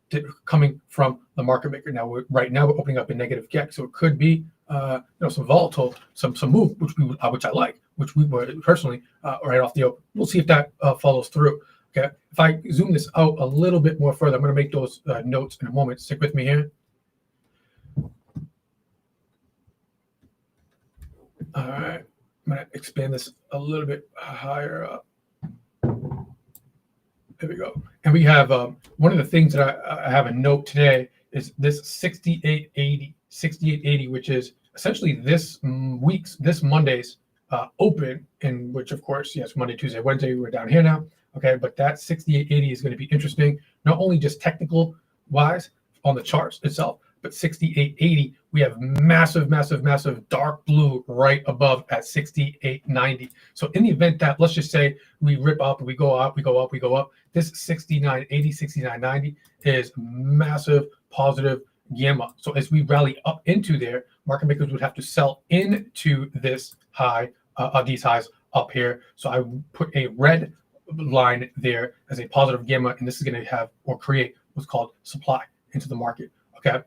coming from the market maker. Now, right now we're opening up in negative GEX, so it could be some volatile, some move, which I like, which we were personally right off the open. We'll see if that follows through. Okay, if I zoom this out a little bit more further, I'm going to make those notes in a moment. Stick with me here. All right, I'm going to expand this a little bit higher up. There we go. And we have one of the things that I have a note today is this 6880, which is essentially this Monday's open, in which, of course, yes, Monday, Tuesday, Wednesday, we're down here now. Okay, but that 6880 is going to be interesting, not only just technical wise on the charts itself, but 68.80, we have massive, massive, massive dark blue right above at 68.90. So in the event that, let's just say we rip up, we go up, we go up, we go up, this 69.80, 69.90 is massive positive gamma. So as we rally up into there, market makers would have to sell into this high, these highs up here. So I put a red line there as a positive gamma, and this is going to have or create what's called supply into the market. Okay.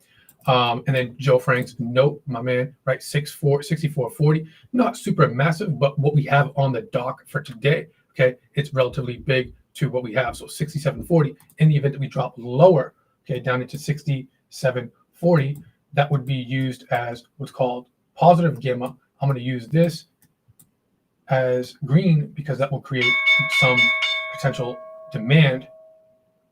And then Joe Frank's note, my man, right? 64.40, not super massive, but what we have on the dock for today, okay, it's relatively big to what we have. So 67.40, in the event that we drop lower, okay, down into 67.40, that would be used as what's called positive gamma. I'm going to use this as green because that will create some potential demand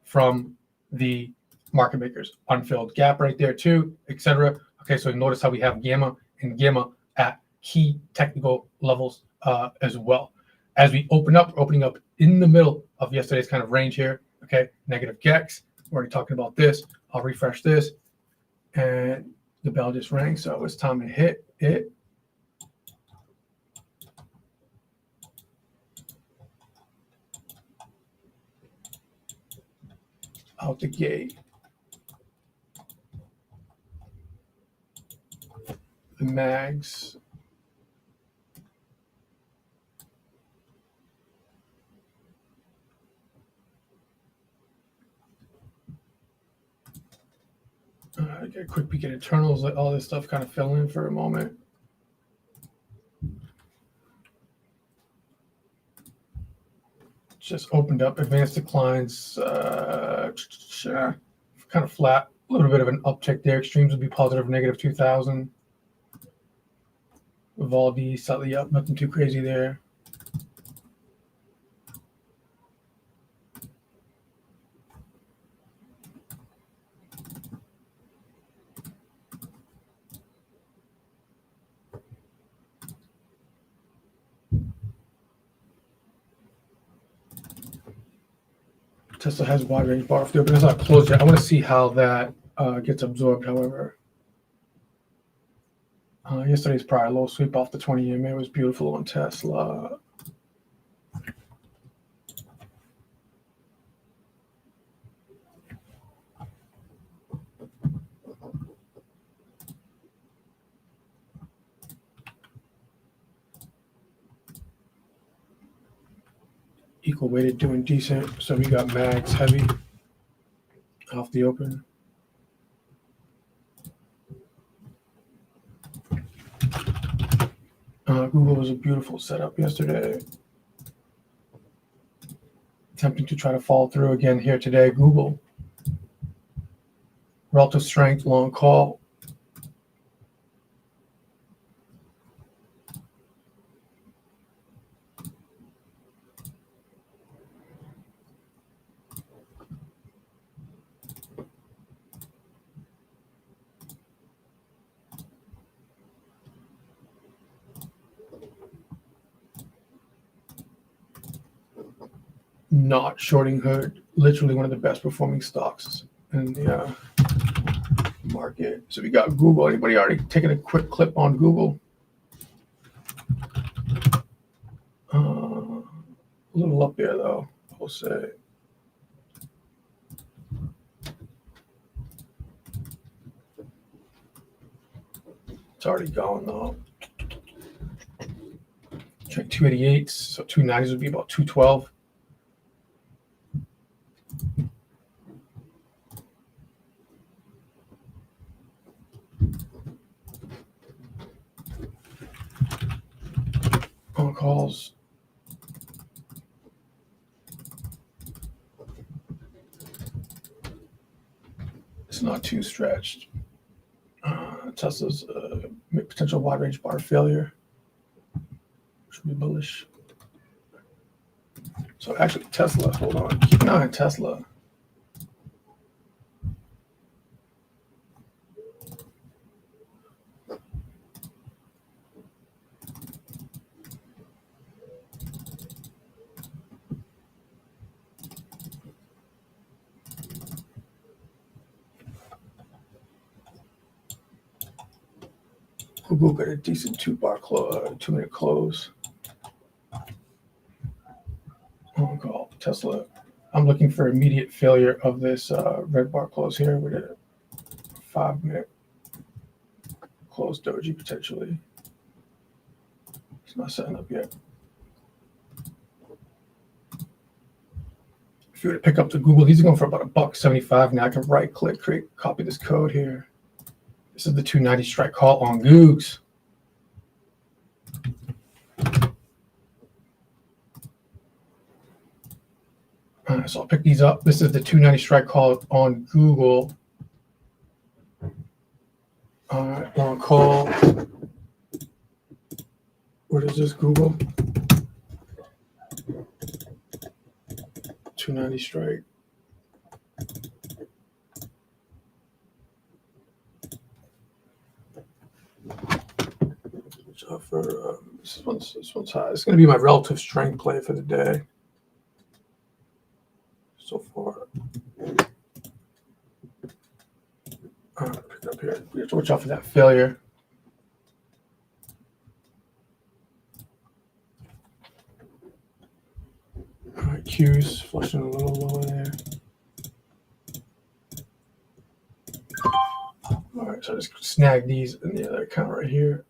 from the market makers. Unfilled gap right there too, etc. Okay, so notice how we have gamma and gamma at key technical levels as well. As we open up, we're opening up in the middle of yesterday's kind of range here. Okay, negative gex. We're already talking about this. I'll refresh this, and the bell just rang, so it's time to hit it. Out the gate. The mags. Get a quick peek at internals, let all this stuff kind of fill in for a moment. Just opened up, advanced declines, kind of flat, a little bit of an uptick there. Extremes would be positive, negative 2,000. Vivaldi slightly up, nothing too crazy there. Tesla has wide range bar off the open. It's not closed yet. I want to see how that gets absorbed, however. Yesterday's prior low sweep off the 20 EMA was beautiful on Tesla. Equal weighted doing decent. So we got mags heavy off the open. Google was a beautiful setup yesterday. Attempting to try to follow through again here today. Google. Relative strength, long call. Not shorting hood, literally one of the best performing stocks in the market. So we got Google. Anybody already taking a quick clip on Google? A little up there though, I'll say. It's already gone though. 288, so 290s would be about 212. On calls. It's not too stretched. Tesla's potential wide range bar failure should be bullish. So actually, Tesla, hold on. Keep an eye on Tesla. Google got a decent 2-minute close. On call Tesla. I'm looking for immediate failure of this red bar close here with a 5-minute close doji potentially. It's not setting up yet. If you were to pick up the Google, these are going for about $1.75 now. I can right click, copy this code here. This is the 290 strike call on Googs. All right, so I'll pick these up. This is the 290 strike call on Google. All right, long call. What is this, Google? 290 strike. So for this one's high. It's going to be my relative strength play for the day. So far. Pick up here. We have to watch out for that failure. All right, Q's flushing a little lower there. All right, so I just snag these in the other account right here.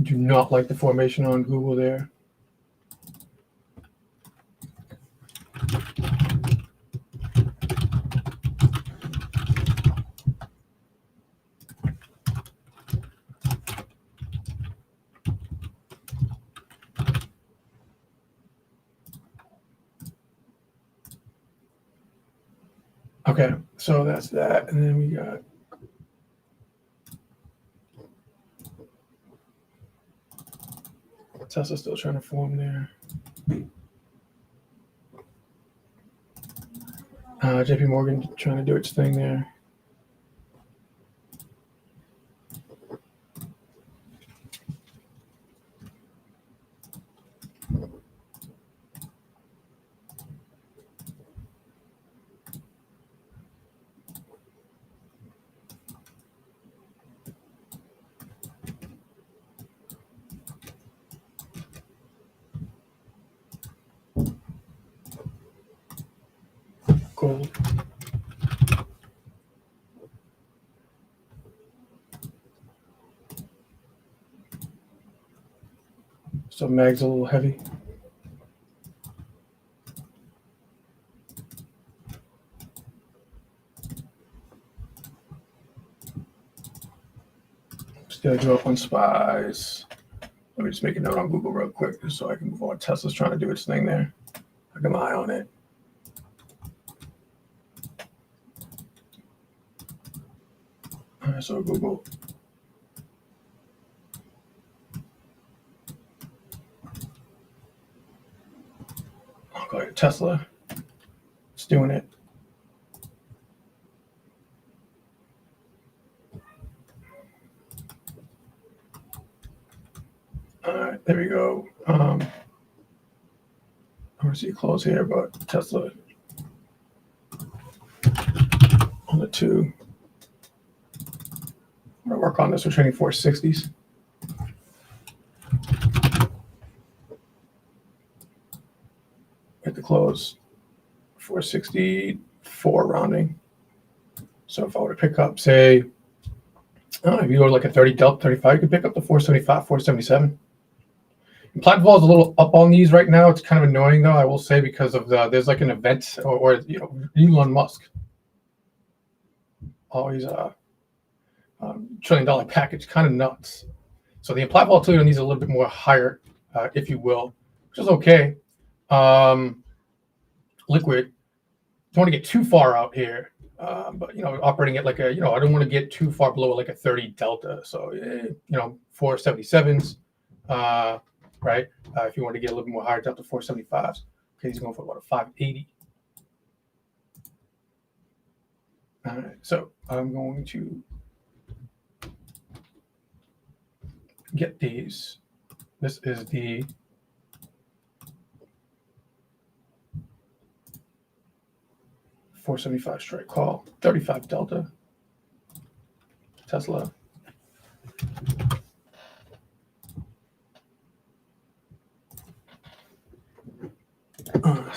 Do not like the formation on Google there. Okay, so that's that. And then we got Tesla still trying to form there. JP Morgan trying to do its thing there. Gold. So mag's a little heavy. Still go up on SPYs. Let me just make a note on Google real quick just so I can move on. Tesla's trying to do its thing there. I got my eye on it. All right, so Google. I'll go ahead, Tesla. It's doing it. All right, there we go. I want to see a close here, but Tesla on the 2. I'm going to work on this. We're trading 460s. At the close, 464 rounding. So if I were to pick up, say, if you go to like a 30 delta 35, you could pick up the 475, 477. Implied vol is a little up on these right now. It's kind of annoying though, I will say, because of there's like an event or Elon Musk always $1 trillion package, kind of nuts. So the implied volatility on these is a little bit more higher, if you will, which is okay. Liquid, don't want to get too far out here, but operating at like a I don't want to get too far below like a 30 delta. So 477s, right? If you want to get a little bit more higher, down to 475s. Okay, he's going for about a 580. All right, so I'm going to get these. This is the $475 strike call, 35 delta, Tesla.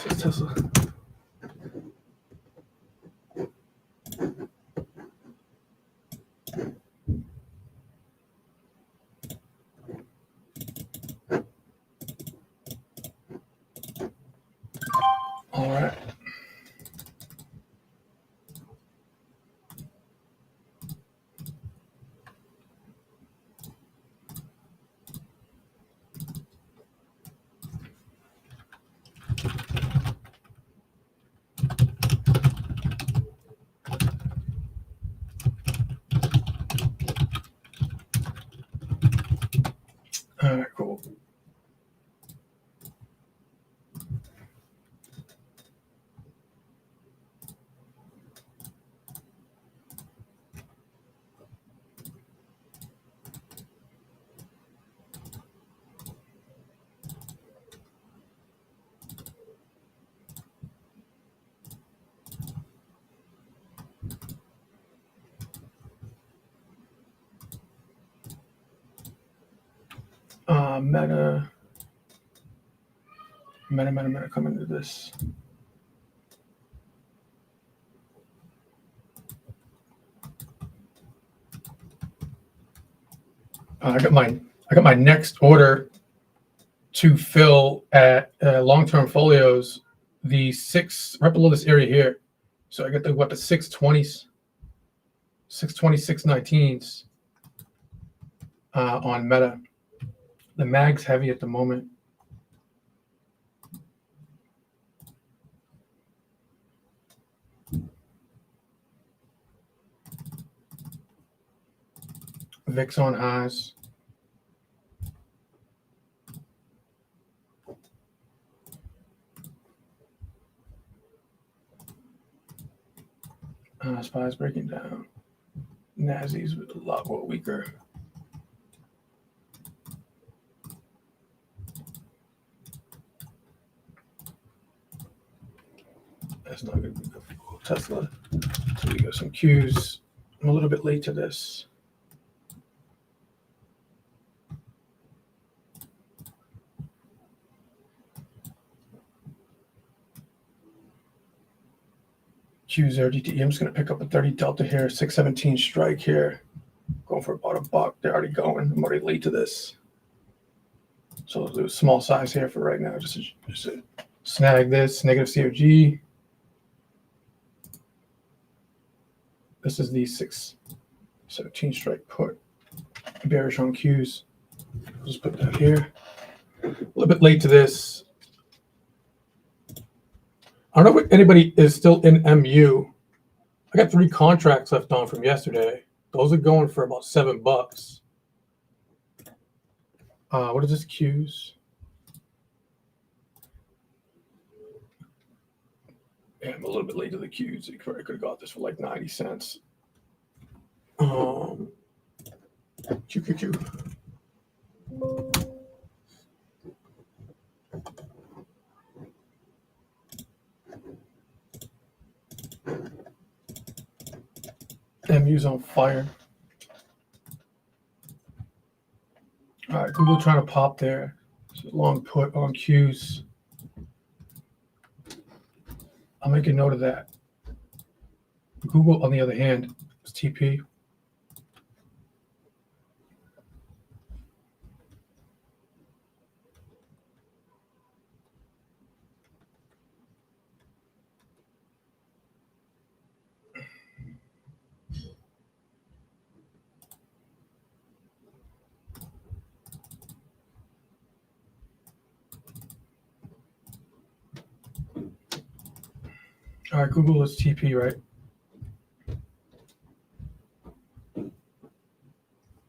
This is Tesla. All right. All right, cool. Meta coming into this. I got my next order to fill at long-term folios, the right below this area here. So I got the 620s, 620, 619s on Meta. The mag's heavy at the moment. VIX on highs. SPY's breaking down. NASI's a lot more weaker. That's not going to be good for Tesla. So we got some Qs. I'm a little bit late to this. Q0 DTE. I'm just going to pick up a 30 delta here, 617 strike here. Going for about $1. They're already going. I'm already late to this. So I'll do a small size here for right now. Just to snag this negative COG. This is the 617 strike put. Bearish on Qs. I'll just put that here. A little bit late to this. I don't know if anybody is still in MU. I got 3 contracts left on from yesterday. Those are going for about $7. What is this? Qs? Yeah, I'm a little bit late to the Qs. I could have got this for like 90 cents. QQQ. MU's on fire. All right, Google trying to pop there. So long put on Qs. I'll make a note of that. Google, on the other hand, is TP. All right, Google is TP, right?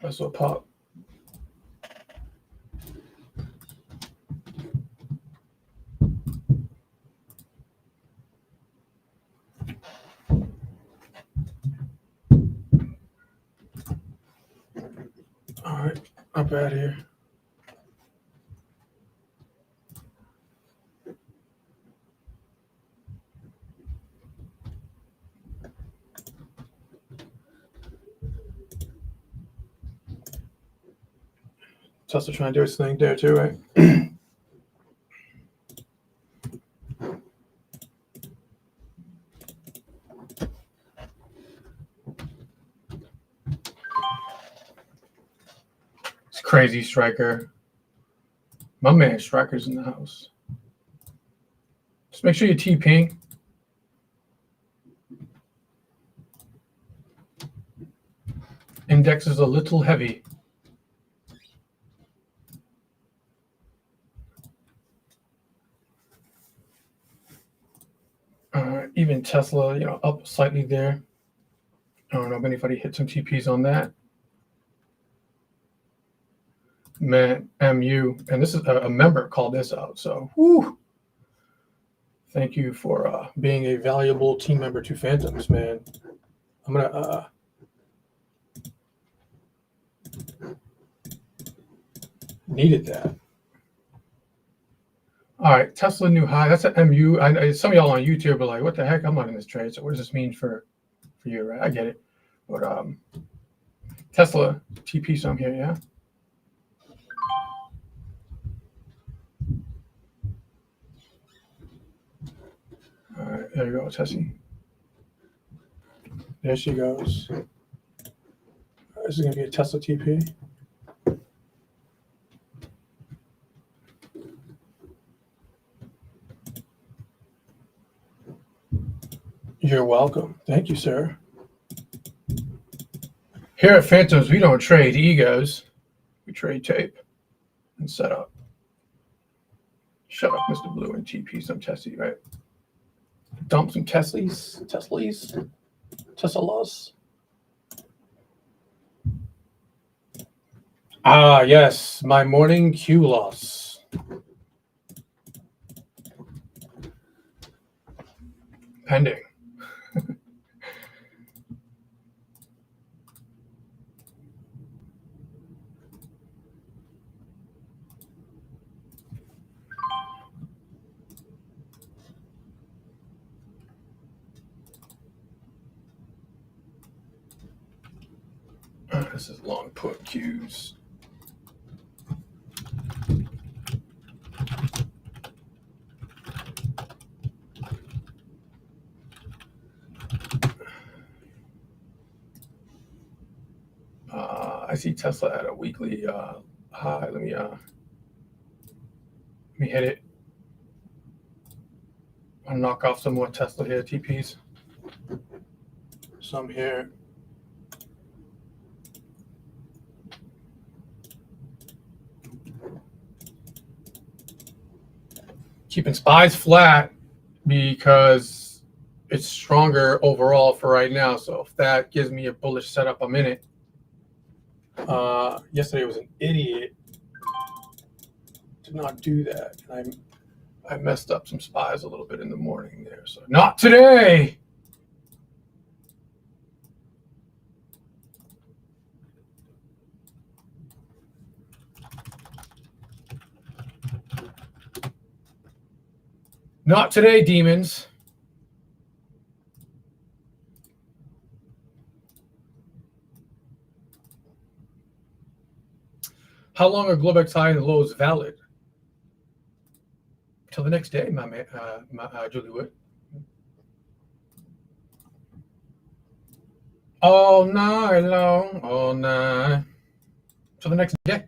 That's what pop. All right, not bad here. Tesla trying to do its thing there too, right? It's crazy, Striker. My man Striker's in the house. Just make sure you TPing. Index is a little heavy. Even Tesla, up slightly there. I don't know if anybody hit some TPs on that. Man, MU, and this is a member called this out. So, whoo. Thank you for being a valuable team member to Phantoms, man. I'm gonna needed that. All right, Tesla new high. That's an MU. Some of y'all on YouTube are like, "What the heck? I'm not in this trade." So, what does this mean for you? Right? I get it, but Tesla TP some here, yeah. All right, there you go, Tessie. There she goes. This is gonna be a Tesla TP. You're welcome. Thank you, sir. Here at Phantoms, we don't trade egos. We trade tape and setup. Shut up, Mr. Blue, and TP some Tessie, right? Dump some Teslas. Ah, yes, my morning Q loss. Pending. This is long put Qs. I see Tesla at a weekly high. Let me hit it. I'll knock off some more Tesla here, TPs. Some here. Keeping SPYs flat because it's stronger overall for right now. So if that gives me a bullish setup, I'm in it. Yesterday was an idiot. Did not do that. I messed up some SPYs a little bit in the morning there. So not today. Not today, demons. How long are Globex high and lows valid? Till the next day, my man, Julie Wood. All night long, all night. Till the next day.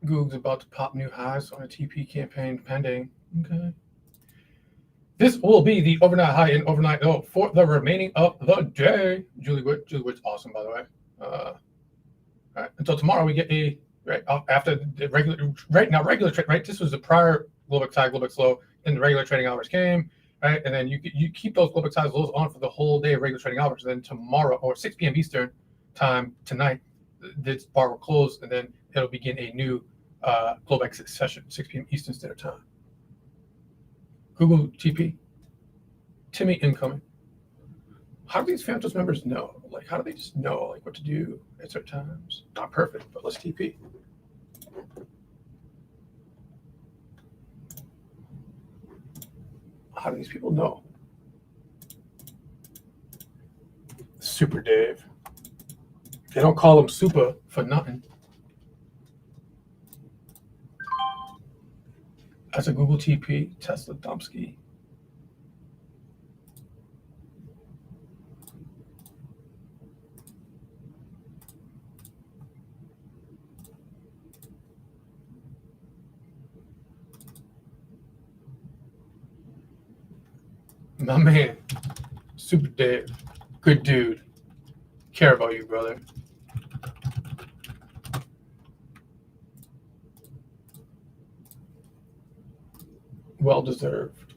Goog's about to pop new highs on a TP campaign pending. Okay. This will be the overnight high and overnight low for the remaining of the day. Julie Wood. Julie Wood's awesome, by the way. All right. Until tomorrow, we get a right after the regular trade. Right. This was the prior Globex high, Globex low. Then the regular trading hours came. Right. And then you keep those Globex highs, lows on for the whole day of regular trading hours. And then tomorrow, or 6 p.m. Eastern time tonight, this bar will close, and then it'll begin a new Globex session, 6 p.m. Eastern Standard Time. Google TP. Timmy incoming. How do these Phantoms members know? Like, how do they just know like what to do at certain times? Not perfect, but let's TP. How do these people know? Super Dave. They don't call him Super for nothing. That's a Google TP, Tesla Dumpski. My man, Super Dave, good dude. Care about you, brother. Well deserved.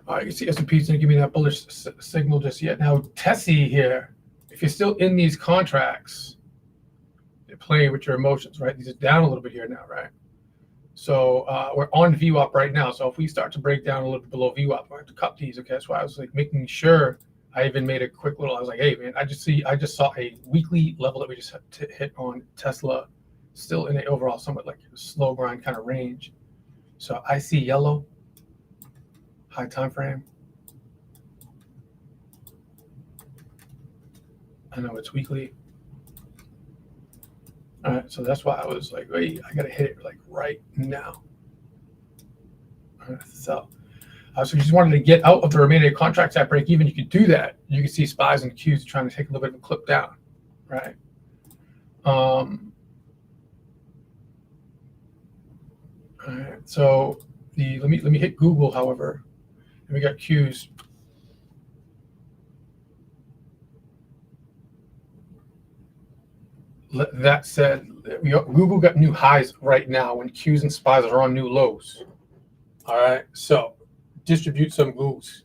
You can see S&P's didn't give me that bullish signal just yet. Now, Tessie here, if you're still in these contracts, you're playing with your emotions, right? These are down a little bit here now, right? So we're on VWAP right now. So if we start to break down a little bit below VWAP, I have to cut these. Okay, that's why I was like making sure. I even made a quick little. I was like, hey man, I just saw a weekly level that we just had to hit on Tesla, still in the overall somewhat like slow grind kind of range. So I see yellow, high time frame. I know it's weekly. All right, so that's why I was like, wait, I gotta hit it like right now. All right, so if you just wanted to get out of the remaining contracts at break even, you could do that. You can see SPYs and Qs trying to take a little bit of a clip down, right? All right, so let me hit Google, however, and we got Qs. That said, Google got new highs right now when Qs and SPYs are on new lows. All right, so distribute some Googles,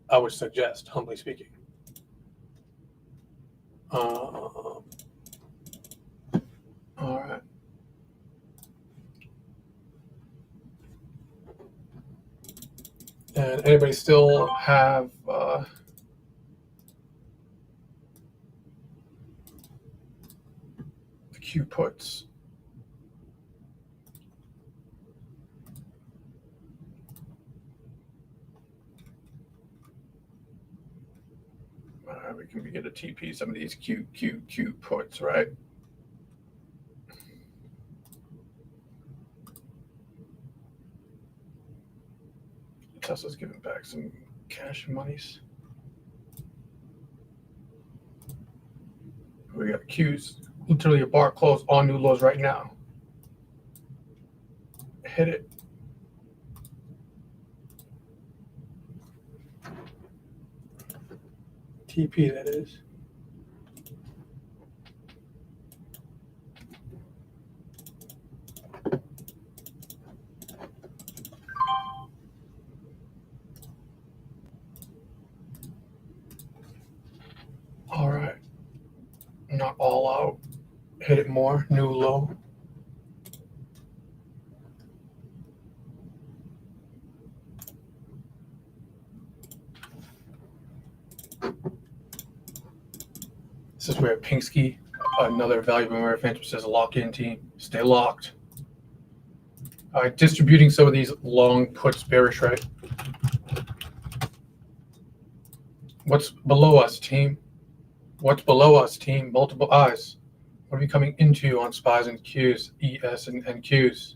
I would suggest, humbly speaking. All right. And anybody still have the Q puts? We can get a TP some of these Q puts, right? Tesla's giving back some cash monies. We got Qs, literally a bar close on new lows right now. Hit it. TP, that is. All right. Not all out. Hit it more. New low. This is where Pinsky, another valuable member of Phantom, says lock in team. Stay locked. All right, distributing some of these long puts bearish, right? What's below us, team? What's below us, team? Multiple eyes. What are we coming into on SPYs and Qs, ES and Qs?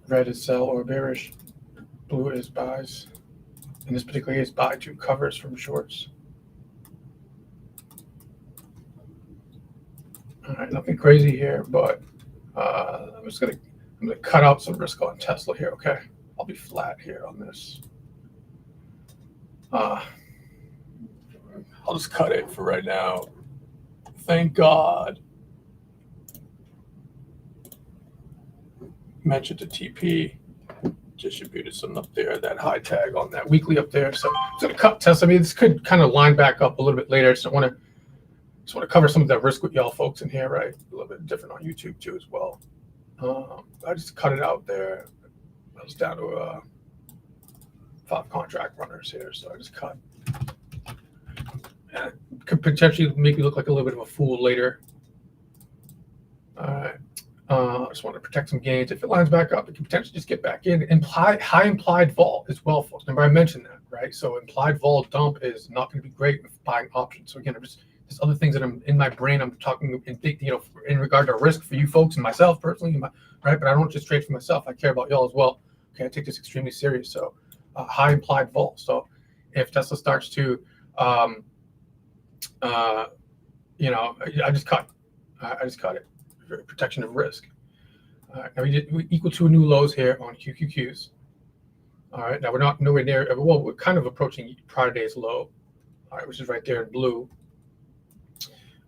Red is sell or bearish. Blue is buys. In this particular case, buy two covers from shorts. All right, nothing crazy here, but I'm gonna cut out some risk on Tesla here. Okay, I'll be flat here on this. I'll just cut it for right now. Thank God. Mentioned the TP. Distributed some up there, that high tag on that weekly up there. So I'm gonna cut Tesla. I mean, this could kind of line back up a little bit later. I just want to cover some of that risk with y'all folks in here, right? A little bit different on YouTube too as well. I just cut it out there. It's down to 5 contract runners here, so I just cut. Could potentially make me look like a little bit of a fool later. All right. I just want to protect some gains. If it lines back up, it can potentially just get back in. High implied vol as well, folks. Remember I mentioned that, right? So implied vol dump is not going to be great with buying options. So again, there's other things that I'm in my brain. I'm talking in regard to risk for you folks and myself personally, right? But I don't just trade for myself. I care about y'all as well. Okay, I take this extremely serious. So high implied vol. So if Tesla starts to, I just cut. I just cut it. Protection of risk. All right, now we equal to new lows here on QQQs. All right, now we're not nowhere near. Well, we're kind of approaching prior day's low. All right, which is right there in blue.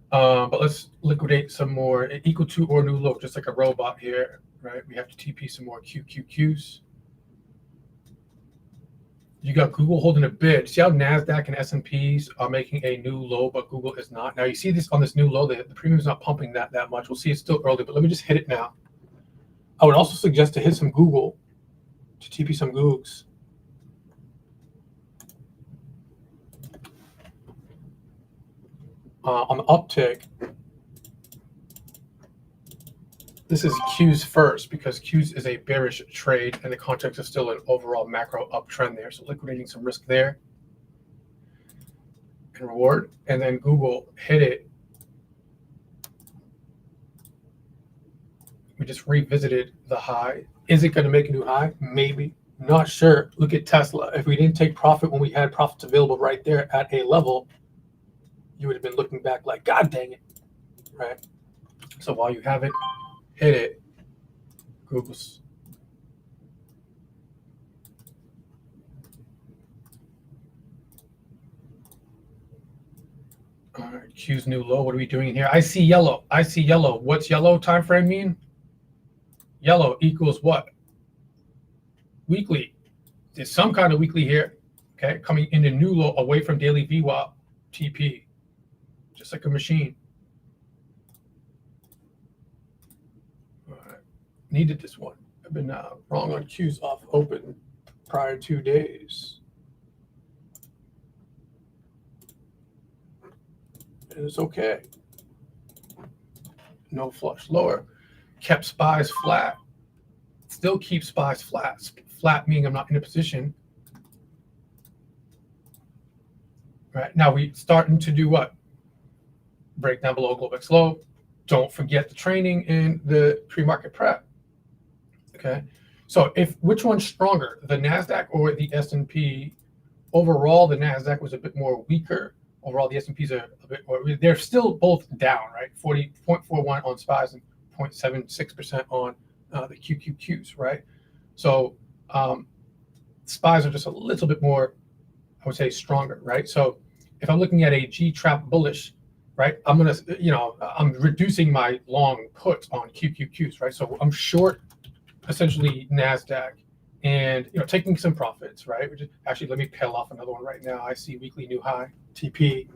But let's liquidate some more equal to or new low, just like a robot here. Right, we have to TP some more QQQs. You got Google holding a bid. See how NASDAQ and S&Ps are making a new low, but Google is not. Now you see this on this new low, the premium is not pumping that much. We'll see it's still early, but let me just hit it now. I would also suggest to hit some Google, to TP some Googs. On the uptick, this is Qs first because Qs is a bearish trade and the context is still an overall macro uptrend there. So liquidating some risk there and reward. And then Google hit it. We just revisited the high. Is it going to make a new high? Maybe. Not sure. Look at Tesla. If we didn't take profit when we had profits available right there at a level, you would have been looking back like, God dang it. Right? So while you have it, hit it. Google's. All right, Q's new low. What are we doing in here? I see yellow. I see yellow. What's yellow time frame mean? Yellow equals what? Weekly. There's some kind of weekly here. Okay, coming into new low away from daily VWAP TP, just like a machine. Needed this one. I've been wrong on Q's off open prior 2 days. And it's okay. No flush lower. Kept SPYs flat. Still keep SPYs flat. Flat meaning I'm not in a position. Right now we starting to do what? Break down below Globex low. Don't forget the training and the pre-market prep. Okay, so which one's stronger, the NASDAQ or the S&P? Overall, the NASDAQ was a bit more weaker. Overall, the S&Ps are a bit more. They're still both down, right? 40.41 on SPYs and 0.76% on the QQQs, right? So SPYs are just a little bit more, I would say, stronger, right? So if I'm looking at a G-trap bullish, right, I'm gonna, I'm reducing my long puts on QQQs, right? So I'm short essentially NASDAQ and taking some profits, right? Which is, actually, let me peel off another one right now. I see weekly new high, TP.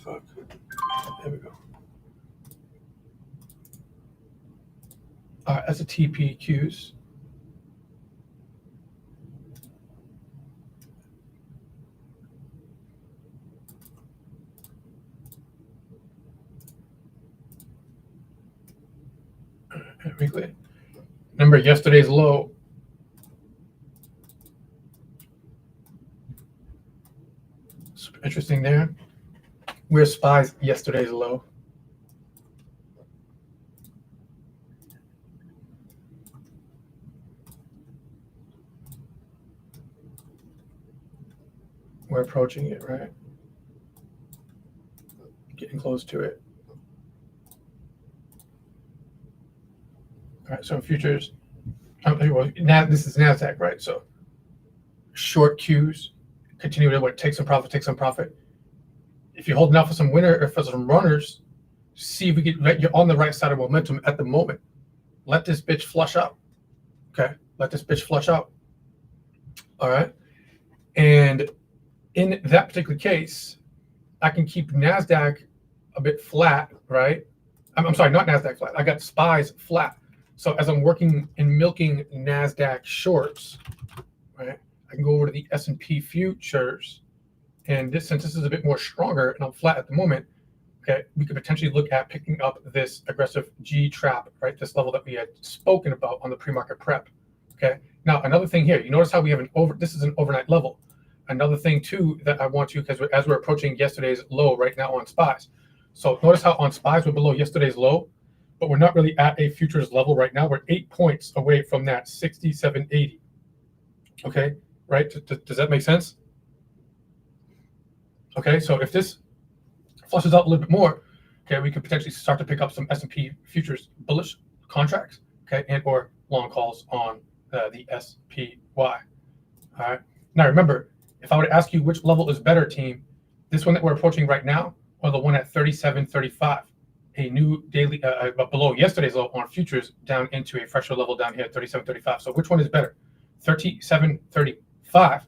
Fuck. There we go. All right, that's a TPQs. Weekly. Remember yesterday's low. Super interesting there. Where's SPYs yesterday's low? We're approaching it, right? Getting close to it. All right, so futures. Now this is NASDAQ, right? So short Qs, continue to take some profit, take some profit. If you're holding out for some winner or for some runners, see if we get right. You're on the right side of momentum at the moment. Let this bitch flush out. Okay, let this bitch flush out. All right, and in that particular case, I can keep NASDAQ a bit flat, right? I'm sorry, not NASDAQ flat. I got SPYs flat. So as I'm working and milking NASDAQ shorts, right, I can go over to the S&P futures. And this, since this is a bit more stronger and I'm flat at the moment, okay, we could potentially look at picking up this aggressive G trap, right? This level that we had spoken about on the pre-market prep. Okay. Now, another thing here, you notice how we have this is an overnight level. Another thing too that I want to, because as we're approaching yesterday's low right now on SPYs. So notice how on SPYs we're below yesterday's low, but we're not really at a futures level right now. We're 8 points away from that 67.80. Okay, right? Does that make sense? Okay, so if this flushes out a little bit more, okay, we could potentially start to pick up some S&P futures bullish contracts, okay, and or long calls on the SPY. All right. Now remember, if I were to ask you which level is better, team, this one that we're approaching right now, or the one at 37.35, a new daily below yesterday's low on futures down into a fresher level down here at 37.35. So which one is better, 37.35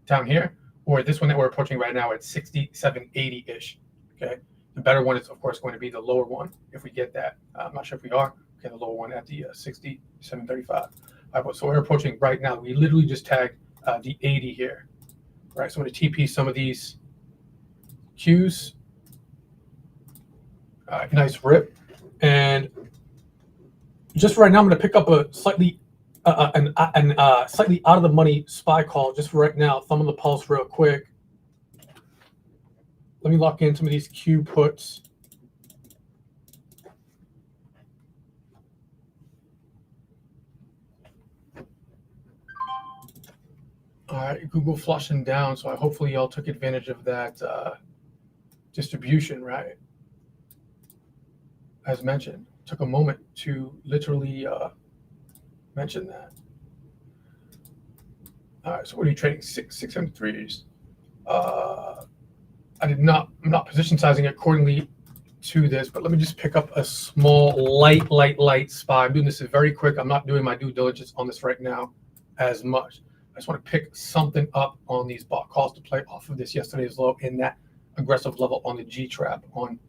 down here, or this one that we're approaching right now at 67.80-ish? Okay, the better one is of course going to be the lower one if we get that. I'm not sure if we are. Okay, the lower one at the 67.35. So we're approaching right now. We literally just tagged the 80 here, right? So I'm going to TP some of these Qs. Nice rip, and just right now I'm going to pick up a slightly slightly out of the money SPY call just for right now. Thumb on the pulse real quick. Let me lock in some of these Q puts. All right, Google flushing down, so hopefully y'all took advantage of that distribution, right? As mentioned, took a moment to literally mention that. All right, so what are you trading? 673s. I'm not position sizing accordingly to this, but let me just pick up a small light SPY. I'm doing this very quick. I'm not doing my due diligence on this right now as much. I just want to pick something up on these bot calls to play off of this yesterday's low in that aggressive level on the G trap on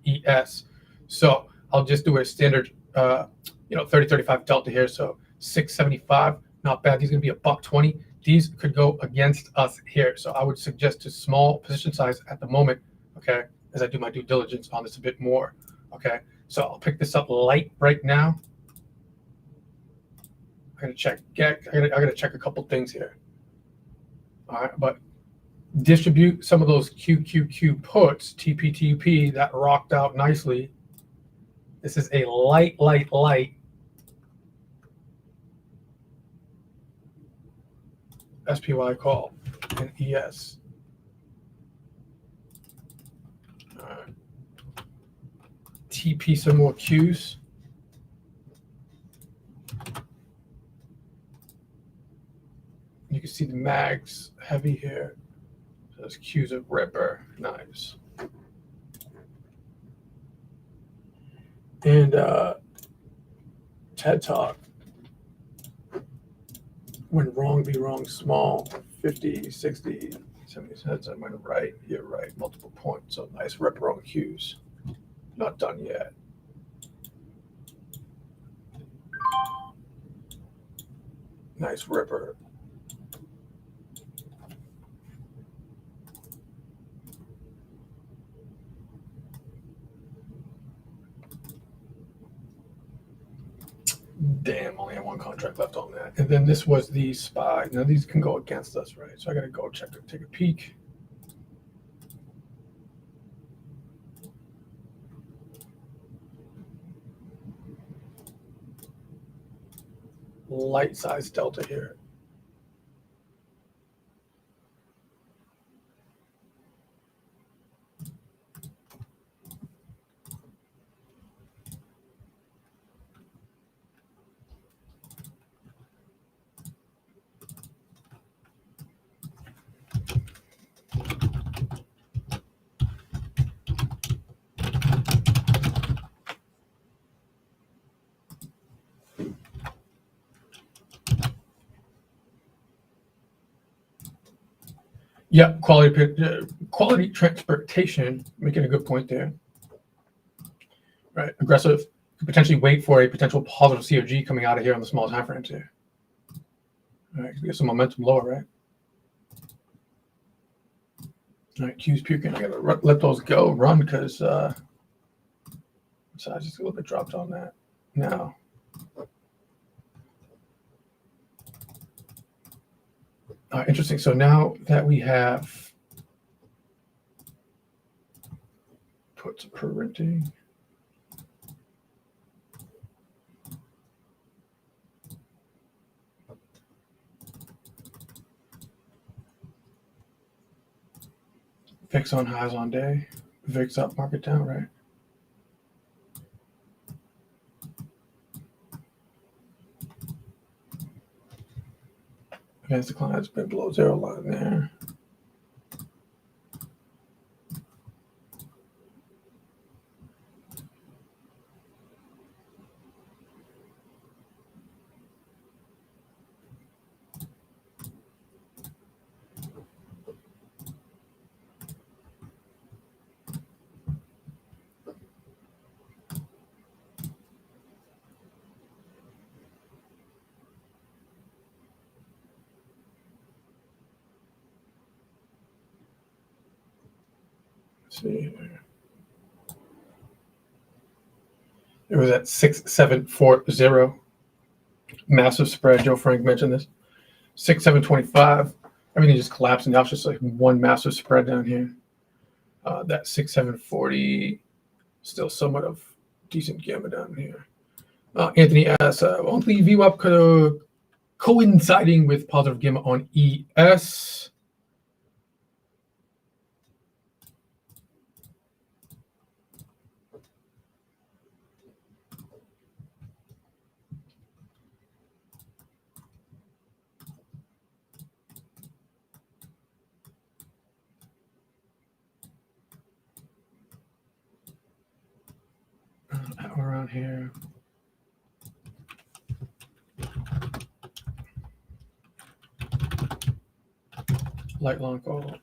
ES. So I'll just do a standard 30-35 delta here. So 675, not bad. These are gonna be $1.20. These could go against us here. So I would suggest to small position size at the moment, okay, as I do my due diligence on this a bit more. Okay, so I'll pick this up light right now. I gotta check. I gotta check a couple things here. All right, but distribute some of those QQQ puts, TPTP, that rocked out nicely. This is a light SPY call and ES. All right. TP some more Qs. You can see the mags heavy here. Those Qs of ripper, nice. And TED Talk. When wrong, be wrong small. 50, 60, 70 cents. I might have right. You're right. Multiple points. So nice ripper on Qs. Not done yet. Nice ripper. Damn, only have one contract left on that. And then this was the SPY. Now these can go against us, right? So I got to go check it, take a peek. Light size delta here. Yeah, quality transportation, making a good point there. Right, aggressive, could potentially wait for a potential positive COG coming out of here on the small time frames here. All right, get some momentum lower, right? All right, Q's puking. I gotta let those go, run, because size is a little bit dropped on that now. Interesting. So now that we have puts printing. VIX on highs on day. VIX up, market down, right? Against the decline has been below zero line there. Let's see here. It was at 6740. Massive spread. Joe Frank mentioned this. 6725. Everything just collapsed, and now it's just like one massive spread down here. That 6740, still somewhat of decent gamma down here. Anthony asks, monthly VWAP coinciding with positive gamma on ES. Around here. Light long call.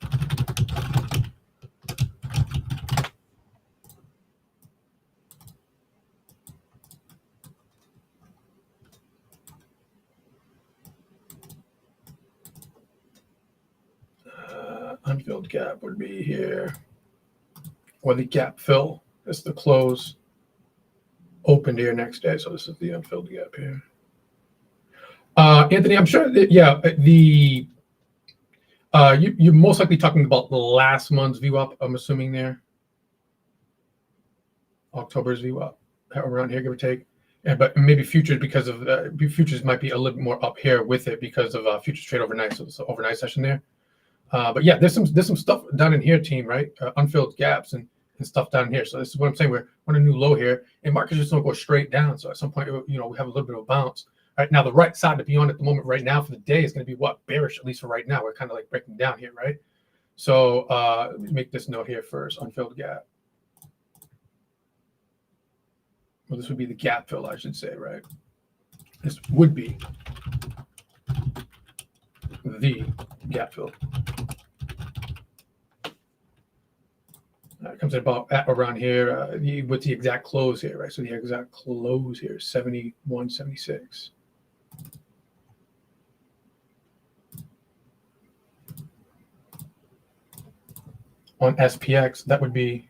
Unfilled gap would be here, or the gap fill. This is the close. Opened here next day, so this is the unfilled gap here. Anthony, I'm sure that, yeah, you're most likely talking about the last month's VWAP, I'm assuming there. October's VWAP around here, give or take. Yeah, but maybe futures, because of futures might be a little bit more up here with it because of futures trade overnight, so it's an overnight session there. But yeah, there's some stuff down in here, team, right? Unfilled gaps and stuff down here. So this is what I'm saying. We're on a new low here, and markets just don't go straight down. So at some point, we have a little bit of a bounce. Right now, the right side to be on at the moment right now for the day is going to be what? Bearish, at least for right now. We're kind of like breaking down here, right? So let me make this note here first. Unfilled gap. Well, this would be the gap fill, I should say, right? This would be the gap fill. It comes in about at around here with the exact close here, right? So the exact close here is 71.76. On SPX, that would be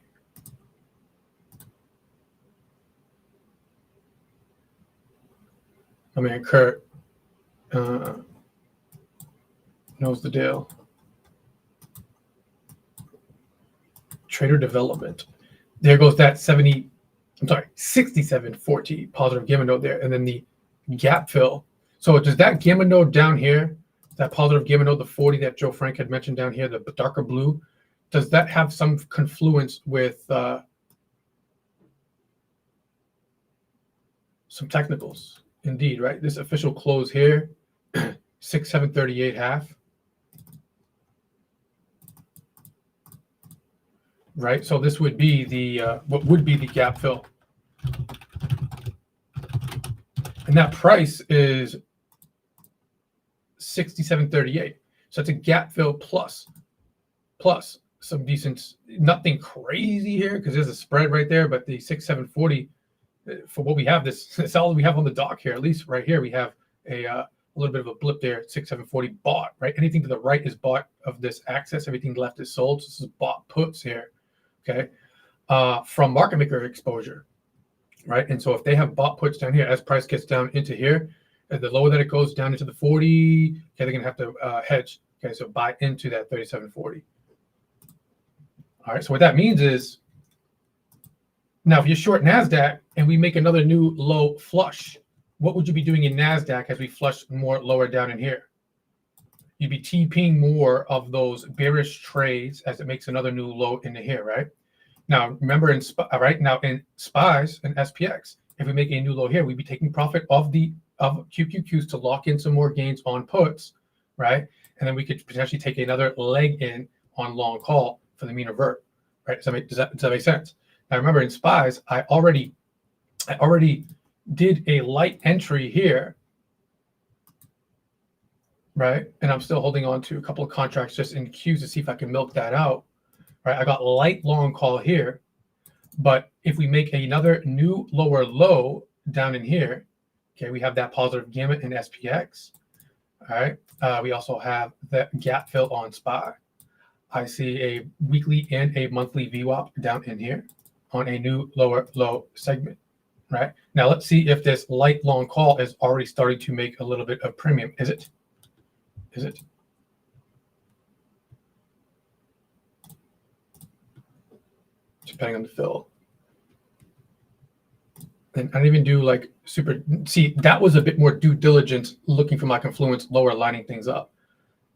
Kurt knows the deal. Trader development. There goes that 6740 positive gamma node there, and then the gap fill. So does that gamma node down here, that positive gamma node, the 40 that Joe Frank had mentioned down here, the darker blue, does that have some confluence with some technicals? Indeed, right? This official close here, 6738 half. Right, so this would be the what would be the gap fill, and that price is 6738. So it's a gap fill plus plus some decent, nothing crazy here because there's a spread right there, but the 6,740 for what we have, this all we have on the dock here, at least right here, we have a little bit of a blip there, 6,740 bought, right? Anything to the right is bought of this access, everything left is sold. So this is bought puts here, okay, from market maker exposure, right? And so if they have bought puts down here, as price gets down into here, the lower that it goes down into the 40, okay, they're gonna have to hedge, okay, so buy into that 37.40. All right, so what that means is, now if you're short NASDAQ and we make another new low flush, what would you be doing in NASDAQ as we flush more lower down in here? You'd be TPing more of those bearish trades as it makes another new low into here, right? Now, remember in SPYs and SPX, if we make a new low here, we'd be taking profit of QQQs to lock in some more gains on puts, right? And then we could potentially take another leg in on long call for the mean revert, right? Does that make sense? Now, remember in SPYs, I already did a light entry here, right? And I'm still holding on to a couple of contracts just in queues to see if I can milk that out, right? I got light long call here, but if we make another new lower low down in here, okay, we have that positive gamut in SPX, all right? We also have the gap fill on SPY. I see a weekly and a monthly VWAP down in here on a new lower low segment, right? Now let's see if this light long call is already starting to make a little bit of premium. Is it? Is it? Depending on the fill. And I didn't even do like super, see, that was a bit more due diligence looking for my confluence lower, lining things up.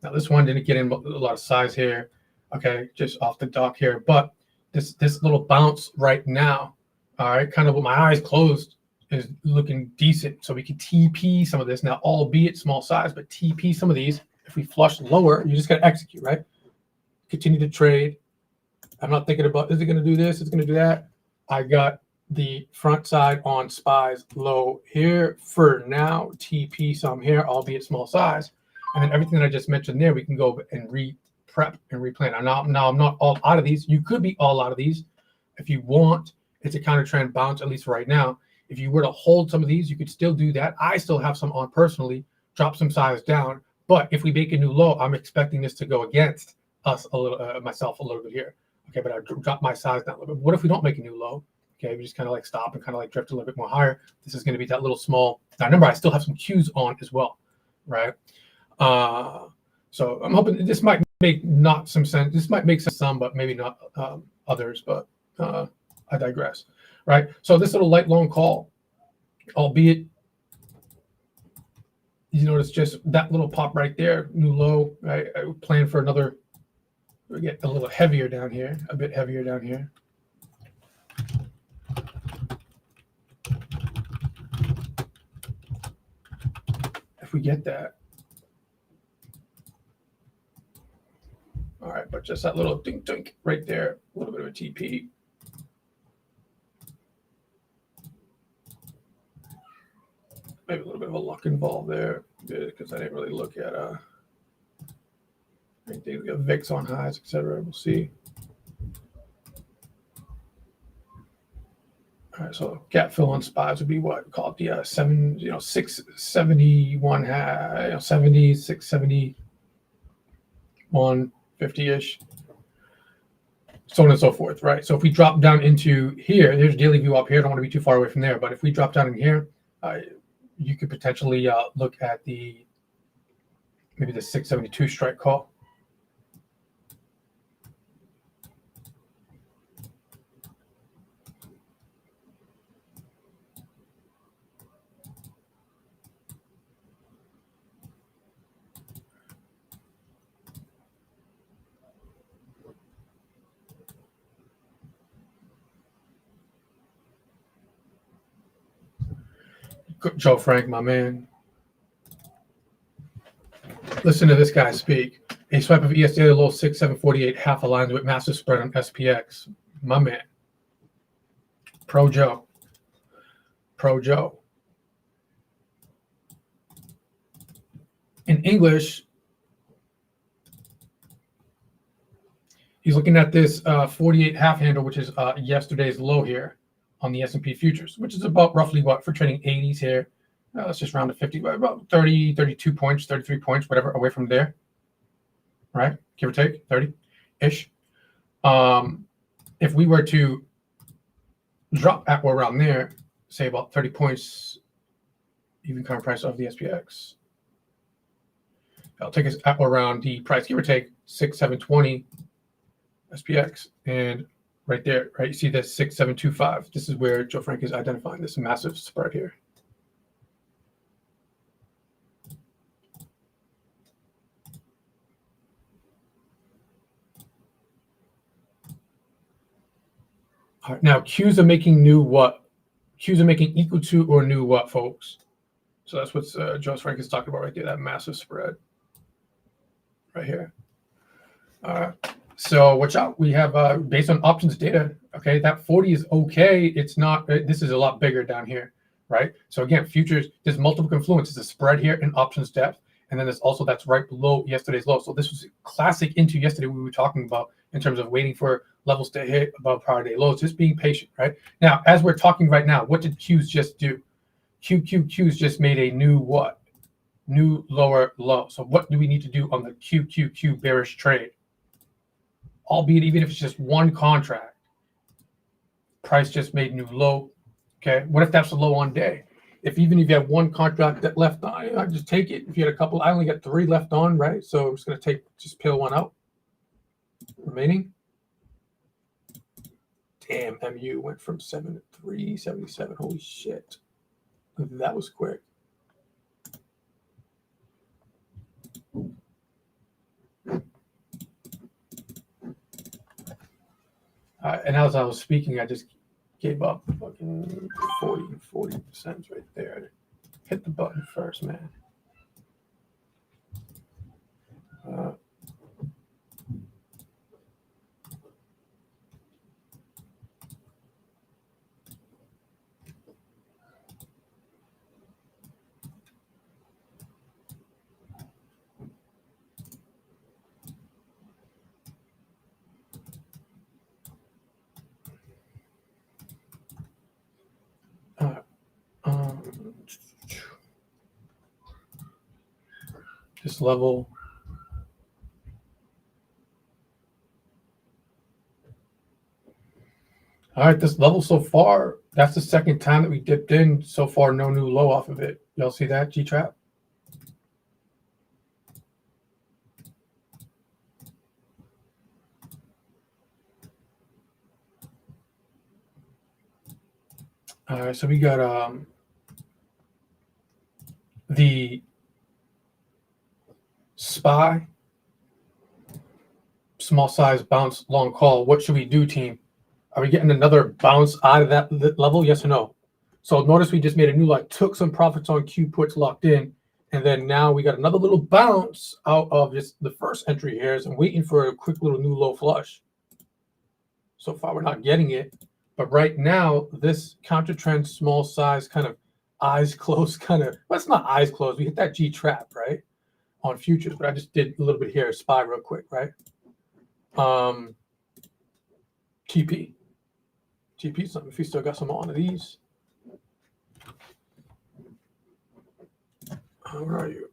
Now this one didn't get in a lot of size here. Okay, just off the dock here, but this little bounce right now, all right, kind of with my eyes closed, is looking decent. So we can TP some of this now, albeit small size, but TP some of these. If we flush lower, you just got to execute, right? Continue to trade. I'm not thinking about, is it going to do this? Is it going to do that? I got the front side on SPYs low here for now. TP some here, albeit small size. And then everything that I just mentioned there, we can go and prep and replan. Now I'm not all out of these. You could be all out of these if you want. It's a counter trend bounce, at least right now. If you were to hold some of these, you could still do that. I still have some on personally, drop some size down. But if we make a new low, I'm expecting this to go against us a little, myself a little bit here. Okay, but I drop my size down a little bit. What if we don't make a new low? Okay, we just kind of like stop and kind of like drift a little bit more higher. This is going to be that little small. Now remember, I still have some Qs on as well, right? So I'm hoping this might make not some sense. This might make some, but maybe not others. But I digress, right? So this little light long call, albeit, you notice just that little pop right there, new low. Right? I plan for another. We get a little heavier down here, a bit heavier down here. If we get that. All right, but just that little dink dink right there, a little bit of a TP. Maybe a little bit of a luck involved there because I didn't really look at anything. We got VIX on highs, etc. We'll see. All right, so gap fill on SPYs would be what? Call it the 671 high, 70, 671, 50-ish, so on and so forth, right? So if we drop down into here, there's daily view up here. I don't want to be too far away from there, but if we drop down in here, you could potentially look at maybe the 672 strike call. Joe Frank, my man. Listen to this guy speak. A swipe of ES daily low 6,748, half aligned with massive spread on SPX. My man. Pro Joe. Pro Joe. In English, He's looking at this 48 half handle, which is yesterday's low here on the S&P futures, which is about roughly what for trading 80s here. Let's just round to 50, about 30, 32 points, 33 points, whatever, away from there, right? Give or take 30-ish. If we were to drop at or around there, say about 30 points, even current price of the SPX, I'll take us at or around the price, give or take 6,720 SPX, and right there, right, you see this 6,725. This is where Joe Frank is identifying this massive spread here. All right, now Qs are making new what? Qs are making equal to or new what, folks? So that's what Joe Frank is talking about right there, that massive spread right here. All right. So watch out. We have based on options data. Okay, that 40 is okay. It's not. This is a lot bigger down here, right? So again, futures. There's multiple confluences. The spread here in options depth, and then there's also that's right below yesterday's low. So this was classic into yesterday. We were talking about in terms of waiting for levels to hit above prior day lows, just being patient, right? Now, as we're talking right now, what did Qs just do? QQQs just made a new what? New lower low. So what do we need to do on the QQQ bearish trade? Albeit even if it's just one contract, price just made new low. Okay, what if that's a low on day? Even if you have one contract that left on, I just take it. If you had a couple, I only got 3 left on, right? So I'm just gonna just peel one out. Remaining. Damn, MU went from 7 to 377. Holy shit, that was quick. And as I was speaking, I just gave up fucking 40 cents right there. Hit the button first, man. This level. All right, this level so far, that's the second time that we dipped in. So far, no new low off of it. Y'all see that, G-Trap? All right, so we got the SPY, small size bounce, long call. What should we do, team? Are we getting another bounce out of that level? Yes or no? So notice we just made a new line, took some profits on Q puts locked in, and then now we got another little bounce out of just the first entry here. So I'm waiting for a quick little new low flush. So far, we're not getting it. But right now, this counter trend, small size, kind of eyes closed, well, it's not eyes closed. We hit that G trap, right, on futures. But I just did a little bit here, SPY real quick, right? TP, something. If we still got some on of these. Where are you?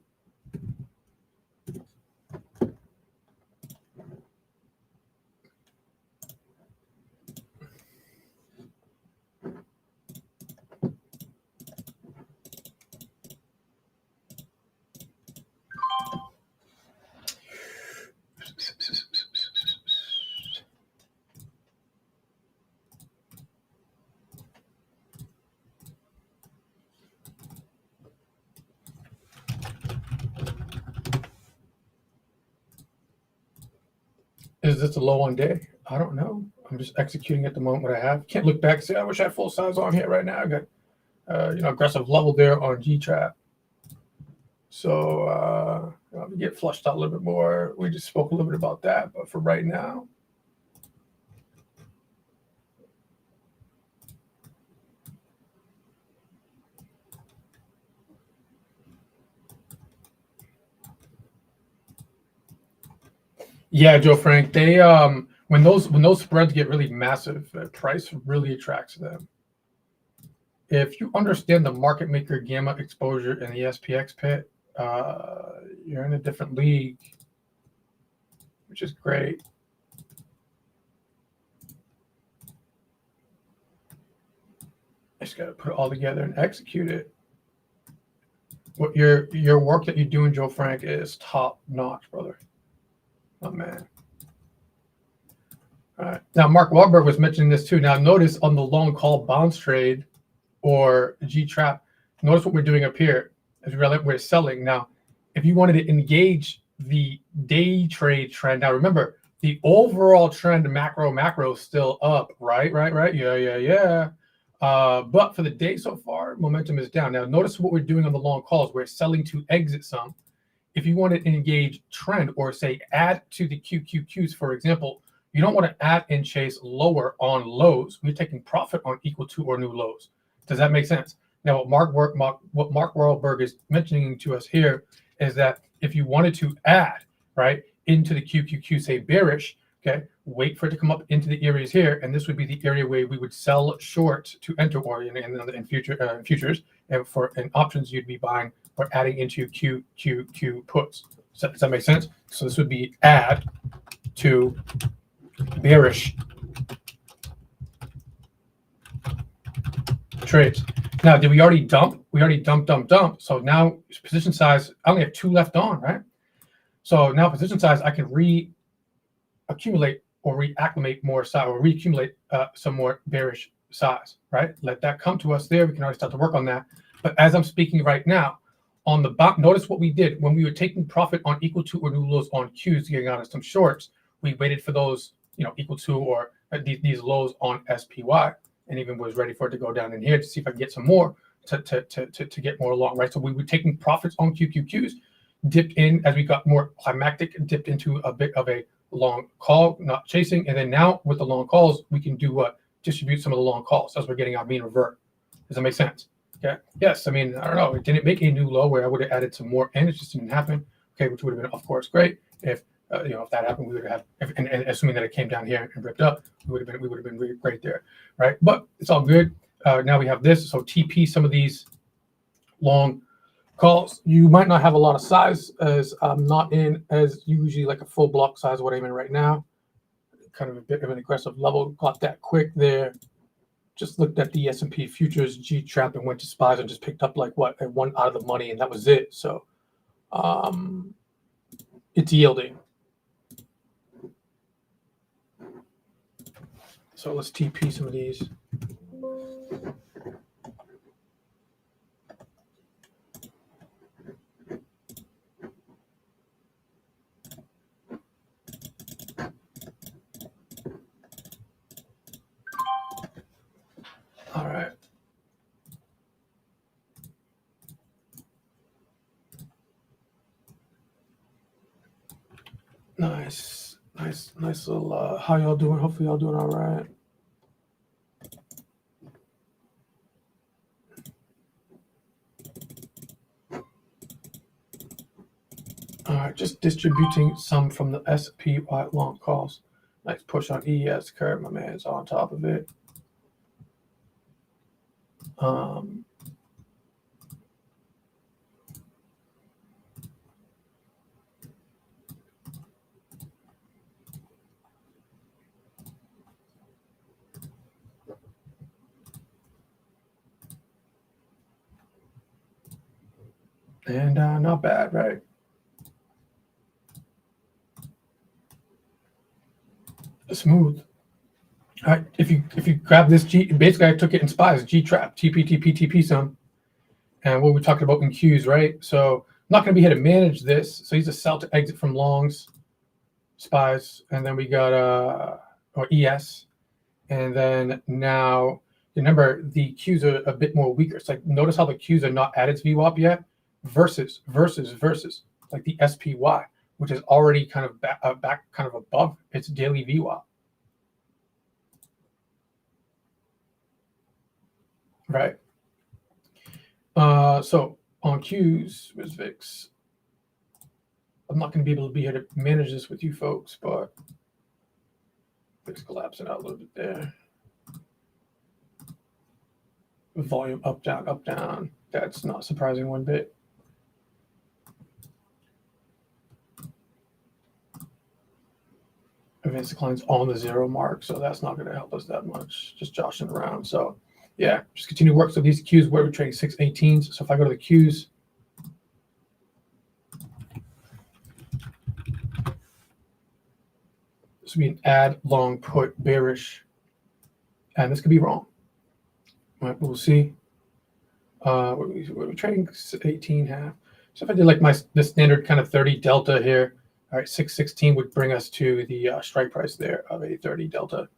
Is this a low on day? I don't know. I'm just executing at the moment what I have. Can't look back and say, I wish I had full size on here right now. I got, aggressive level there on G-Trap. So we get flushed out a little bit more. We just spoke a little bit about that. But for right now, yeah, Joe Frank, they when those spreads get really massive, price really attracts them. If you understand the market maker gamma exposure in the SPX pit, you're in a different league, which is great. I just got to put it all together and execute it. What your work that you're doing, Joe Frank, is top notch, brother. Oh man. All right. Now, Mark Wahlberg was mentioning this too. Now, notice on the long call bounce trade or G trap, notice what we're doing up here. As we're selling. Now, if you wanted to engage the day trade trend, now remember the overall trend macro is still up, right? Yeah. But for the day so far, momentum is down. Now, notice what we're doing on the long calls. We're selling to exit some. If you want to engage trend or say add to the QQQs, for example, you don't want to add and chase lower on lows. We're taking profit on equal to or new lows. Does that make sense? Now, what Mark Wahlberg is mentioning to us here is that if you wanted to add, right, into the QQQ, say bearish, okay, wait for it to come up into the areas here, and this would be the area where we would sell short to enter, or in futures, and in options you'd be buying or adding into QQQ puts. Does that make sense? So this would be add to bearish trades. Now, did we already dump? We already dump. So now position size, I only have 2 left on, right? So now position size, I can reaccumulate or reacclimate more size, or reaccumulate some more bearish size, right? Let that come to us there. We can already start to work on that. But as I'm speaking right now, on the bottom, notice what we did when we were taking profit on equal to or new lows on Qs, getting out of some shorts. We waited for those, equal to or these lows on SPY, and even was ready for it to go down in here to see if I can get some more to get more long, right? So we were taking profits on QQQs, dipped in as we got more climactic, dipped into a bit of a long call, not chasing, and then now with the long calls, we can do what? Distribute some of the long calls as we're getting our mean revert. Does that make sense? Okay. Yes. I mean, I don't know. It didn't make a new low where I would have added some more, and it just didn't happen. Okay, which would have been, of course, great if if that happened. We would have, and assuming that it came down here and ripped up, we would have been really great there, right? But it's all good. Now we have this. So TP some of these long calls. You might not have a lot of size, as I'm not in as usually like a full block size what I'm in right now. Kind of a bit of an aggressive level. Got that quick there. Just looked at the S&P futures G trap and went to SPYs and just picked up like what, one out of the money, and that was it. So it's yielding. So let's TP some of these. All right. Nice little, how y'all doing? Hopefully y'all doing all right. All right, just distributing some from the SPY long calls. Nice push on ES curve. My man's on top of it. And not bad, right? Smooth. All right, if you grab this G, basically I took it in SPYs, G trap, TP some, and what we talked about in Qs, right? So I'm not going to be here to manage this. So he's a sell to exit from longs, SPYs, and then we got or ES, and then now remember the Qs are a bit more weaker. It's like notice how the Qs are not at its VWAP yet, versus like the SPY, which is already kind of back kind of above its daily VWAP. Right. So on Qs, where's VIX? I'm not going to be able to be here to manage this with you folks, but It's collapsing out a little bit there. Volume up, down, up, down. That's not surprising one bit. Advanced decline's on the 0 mark, so that's not going to help us that much. Just joshing around. So yeah, just continue to work. So these Qs, where we're trading 618s. So if I go to the Qs, this would be an add, long, put, bearish, and this could be wrong. All right, but we'll see. We're trading 18.5. So if I did like the standard kind of 30 delta here, all right, 616 would bring us to the strike price there of a 30 delta.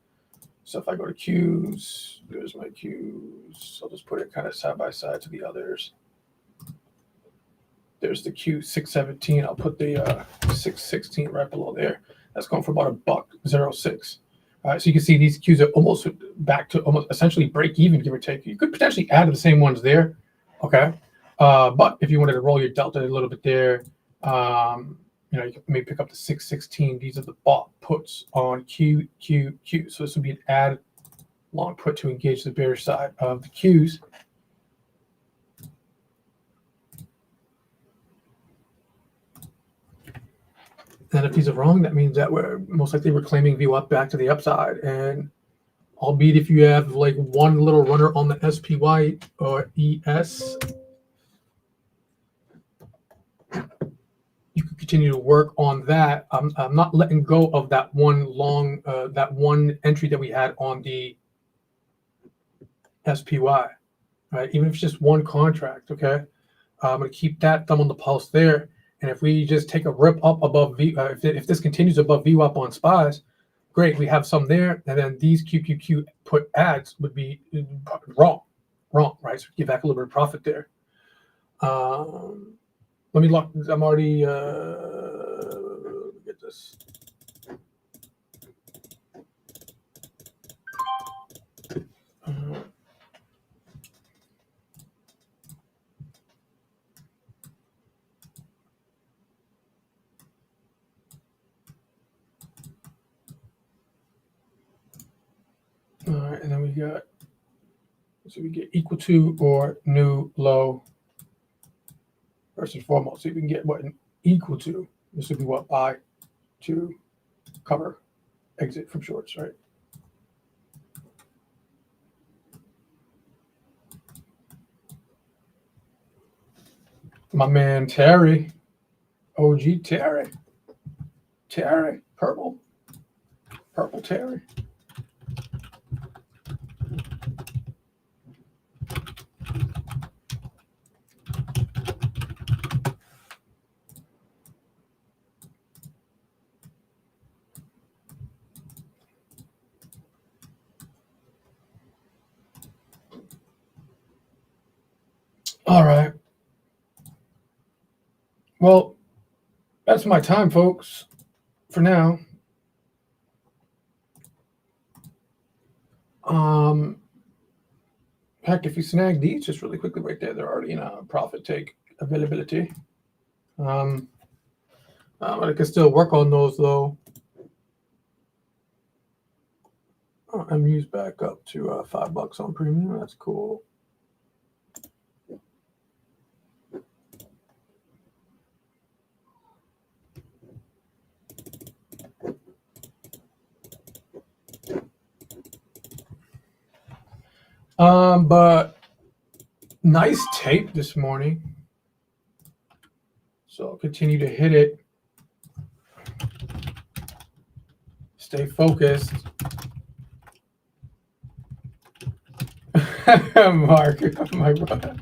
So if I go to Qs, there's my Qs. I'll just put it kind of side by side to the others. There's the Q 617. I'll put the 616 right below there. That's going for about $1.06. All right, so you can see these Qs are almost back to almost essentially break even, give or take. You could potentially add the same ones there, okay? But if you wanted to roll your delta a little bit there, you can maybe pick up the 616. These are the bought puts on Q. So this would be an add long put to engage the bearish side of the Qs. And if these are wrong, that means that we're most likely claiming view up back to the upside. And albeit if you have like one little runner on the SPY or ES, you could continue to work on that. I'm not letting go of that one long, that one entry that we had on the SPY, right? Even if it's just one contract, okay? I'm going to keep that thumb on the pulse there. And if we just take a rip up above if this continues above VWAP on SPYs, great, we have some there. And then these QQQ put ads would be wrong, right? So give back a little bit of profit there. Let me lock. I'm already get this. All right, and then we got, so we get equal to or new low first and foremost. So we can get what an equal to. This would be what buy to cover exit from shorts, right? My man Terry, OG Terry, purple Terry. All right. Well, that's my time, folks, for now. Heck, if you snag these just really quickly right there, they're already in a profit take availability. I can still work on those though. I'm used back up to $5 on premium. That's cool. But nice tape this morning. So I'll continue to hit it. Stay focused. Mark, oh my God.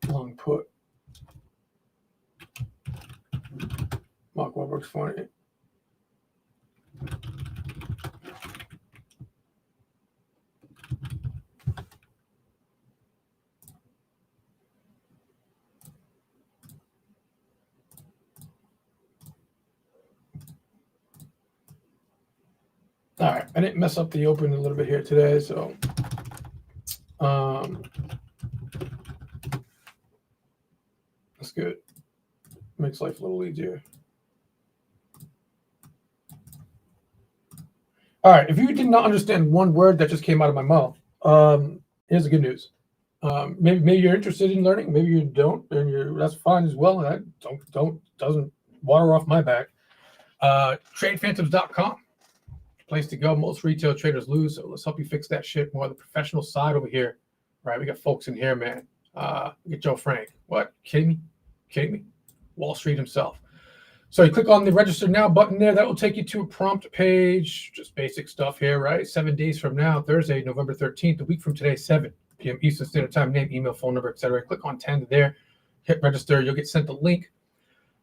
Long put. Mark, what works for you? All right, I didn't mess up the open a little bit here today, so that's good. Makes life a little easier. All right, if you did not understand one word that just came out of my mouth, here's the good news. Maybe you're interested in learning, maybe you don't, and that's fine as well. And that doesn't water off my back. TradePhantoms.com, place to go. Most retail traders lose, so let's help you fix that shit. More on the professional side over here, right? We got folks in here, man. We got Joe Frank. What? Kidding me? Wall Street himself. So you click on the register now button there. That will take you to a prompt page, just basic stuff here, right? 7 days from now, Thursday, November 13th, a week from today, 7 p.m. Eastern Standard Time, name, email, phone number, etc. Click on 10 there, hit register. You'll get sent the link.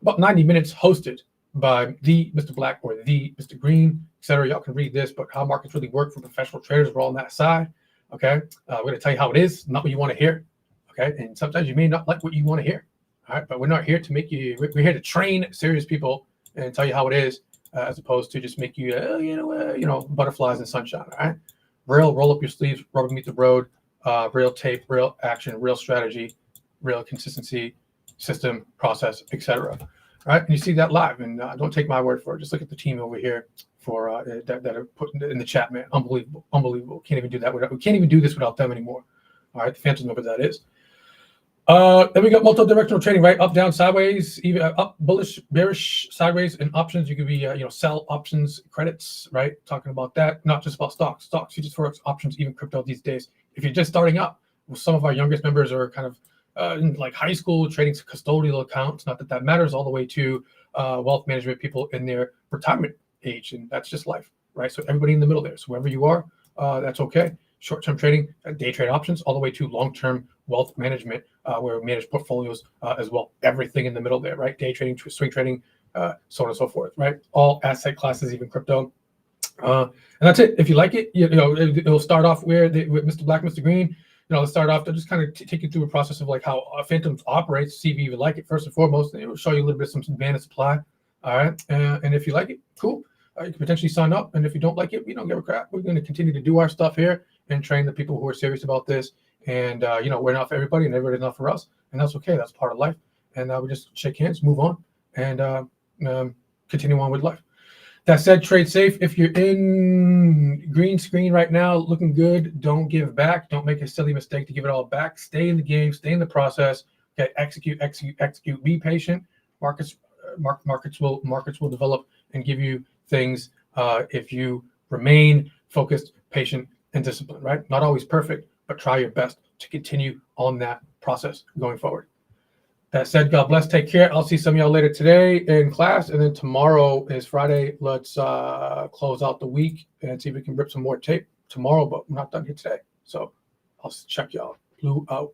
About 90 minutes hosted by the Mr. Black or the Mr. Green, etc. Y'all can read this, but how markets really work for professional traders. We're all on that side, okay? We're going to tell you how it is, not what you want to hear, okay? And sometimes you may not like what you want to hear. All right, but we're not here to make you. We're here to train serious people and tell you how it is, as opposed to just make you, butterflies and sunshine. All right, roll up your sleeves, rubber meet the road, real tape, real action, real strategy, real consistency, system, process, etc. All right, and you see that live, and don't take my word for it. Just look at the team over here for that are put in the chat, man. Unbelievable. Can't even do that we can't even do this without them anymore. All right, the Phantoms know what that is. Then we got multi-directional trading, right? Up, down, sideways, even up, bullish, bearish, sideways, and options. You could be, sell options, credits, right? Talking about that, not just about stocks, futures, forex, options, even crypto these days. If you're just starting up, some of our youngest members are kind of in like high school trading custodial accounts. Not that matters, all the way to wealth management people in their retirement age, and that's just life, right? So everybody in the middle there. So wherever you are, that's okay. Short-term trading, day trade options, all the way to long-term wealth management, where we manage portfolios as well. Everything in the middle there, right? Day trading, swing trading, so on and so forth, right? All asset classes, even crypto. And that's it. If you like it, it'll start off with Mr. Black, Mr. Green. Let's start off to just kind of take you through a process of like how Phantoms operates, see if you even like it first and foremost. And it will show you a little bit of some demand and supply. All right. And if you like it, cool. You can potentially sign up. And if you don't like it, we don't give a crap. We're going to continue to do our stuff here and train the people who are serious about this. And, we're not for everybody and everybody's not for us. And that's okay. That's part of life. And we just shake hands, move on, and continue on with life. That said, trade safe. If you're in green screen right now, looking good, don't give back. Don't make a silly mistake to give it all back. Stay in the game. Stay in the process. Okay, execute. Be patient. Markets will develop and give you things if you remain focused, patient, and disciplined. Right? Not always perfect, but try your best to continue on that process going forward. That said, God bless. Take care. I'll see some of y'all later today in class. And then tomorrow is Friday. Let's close out the week and see if we can rip some more tape tomorrow. But we're not done here today. So I'll check y'all. Blue out.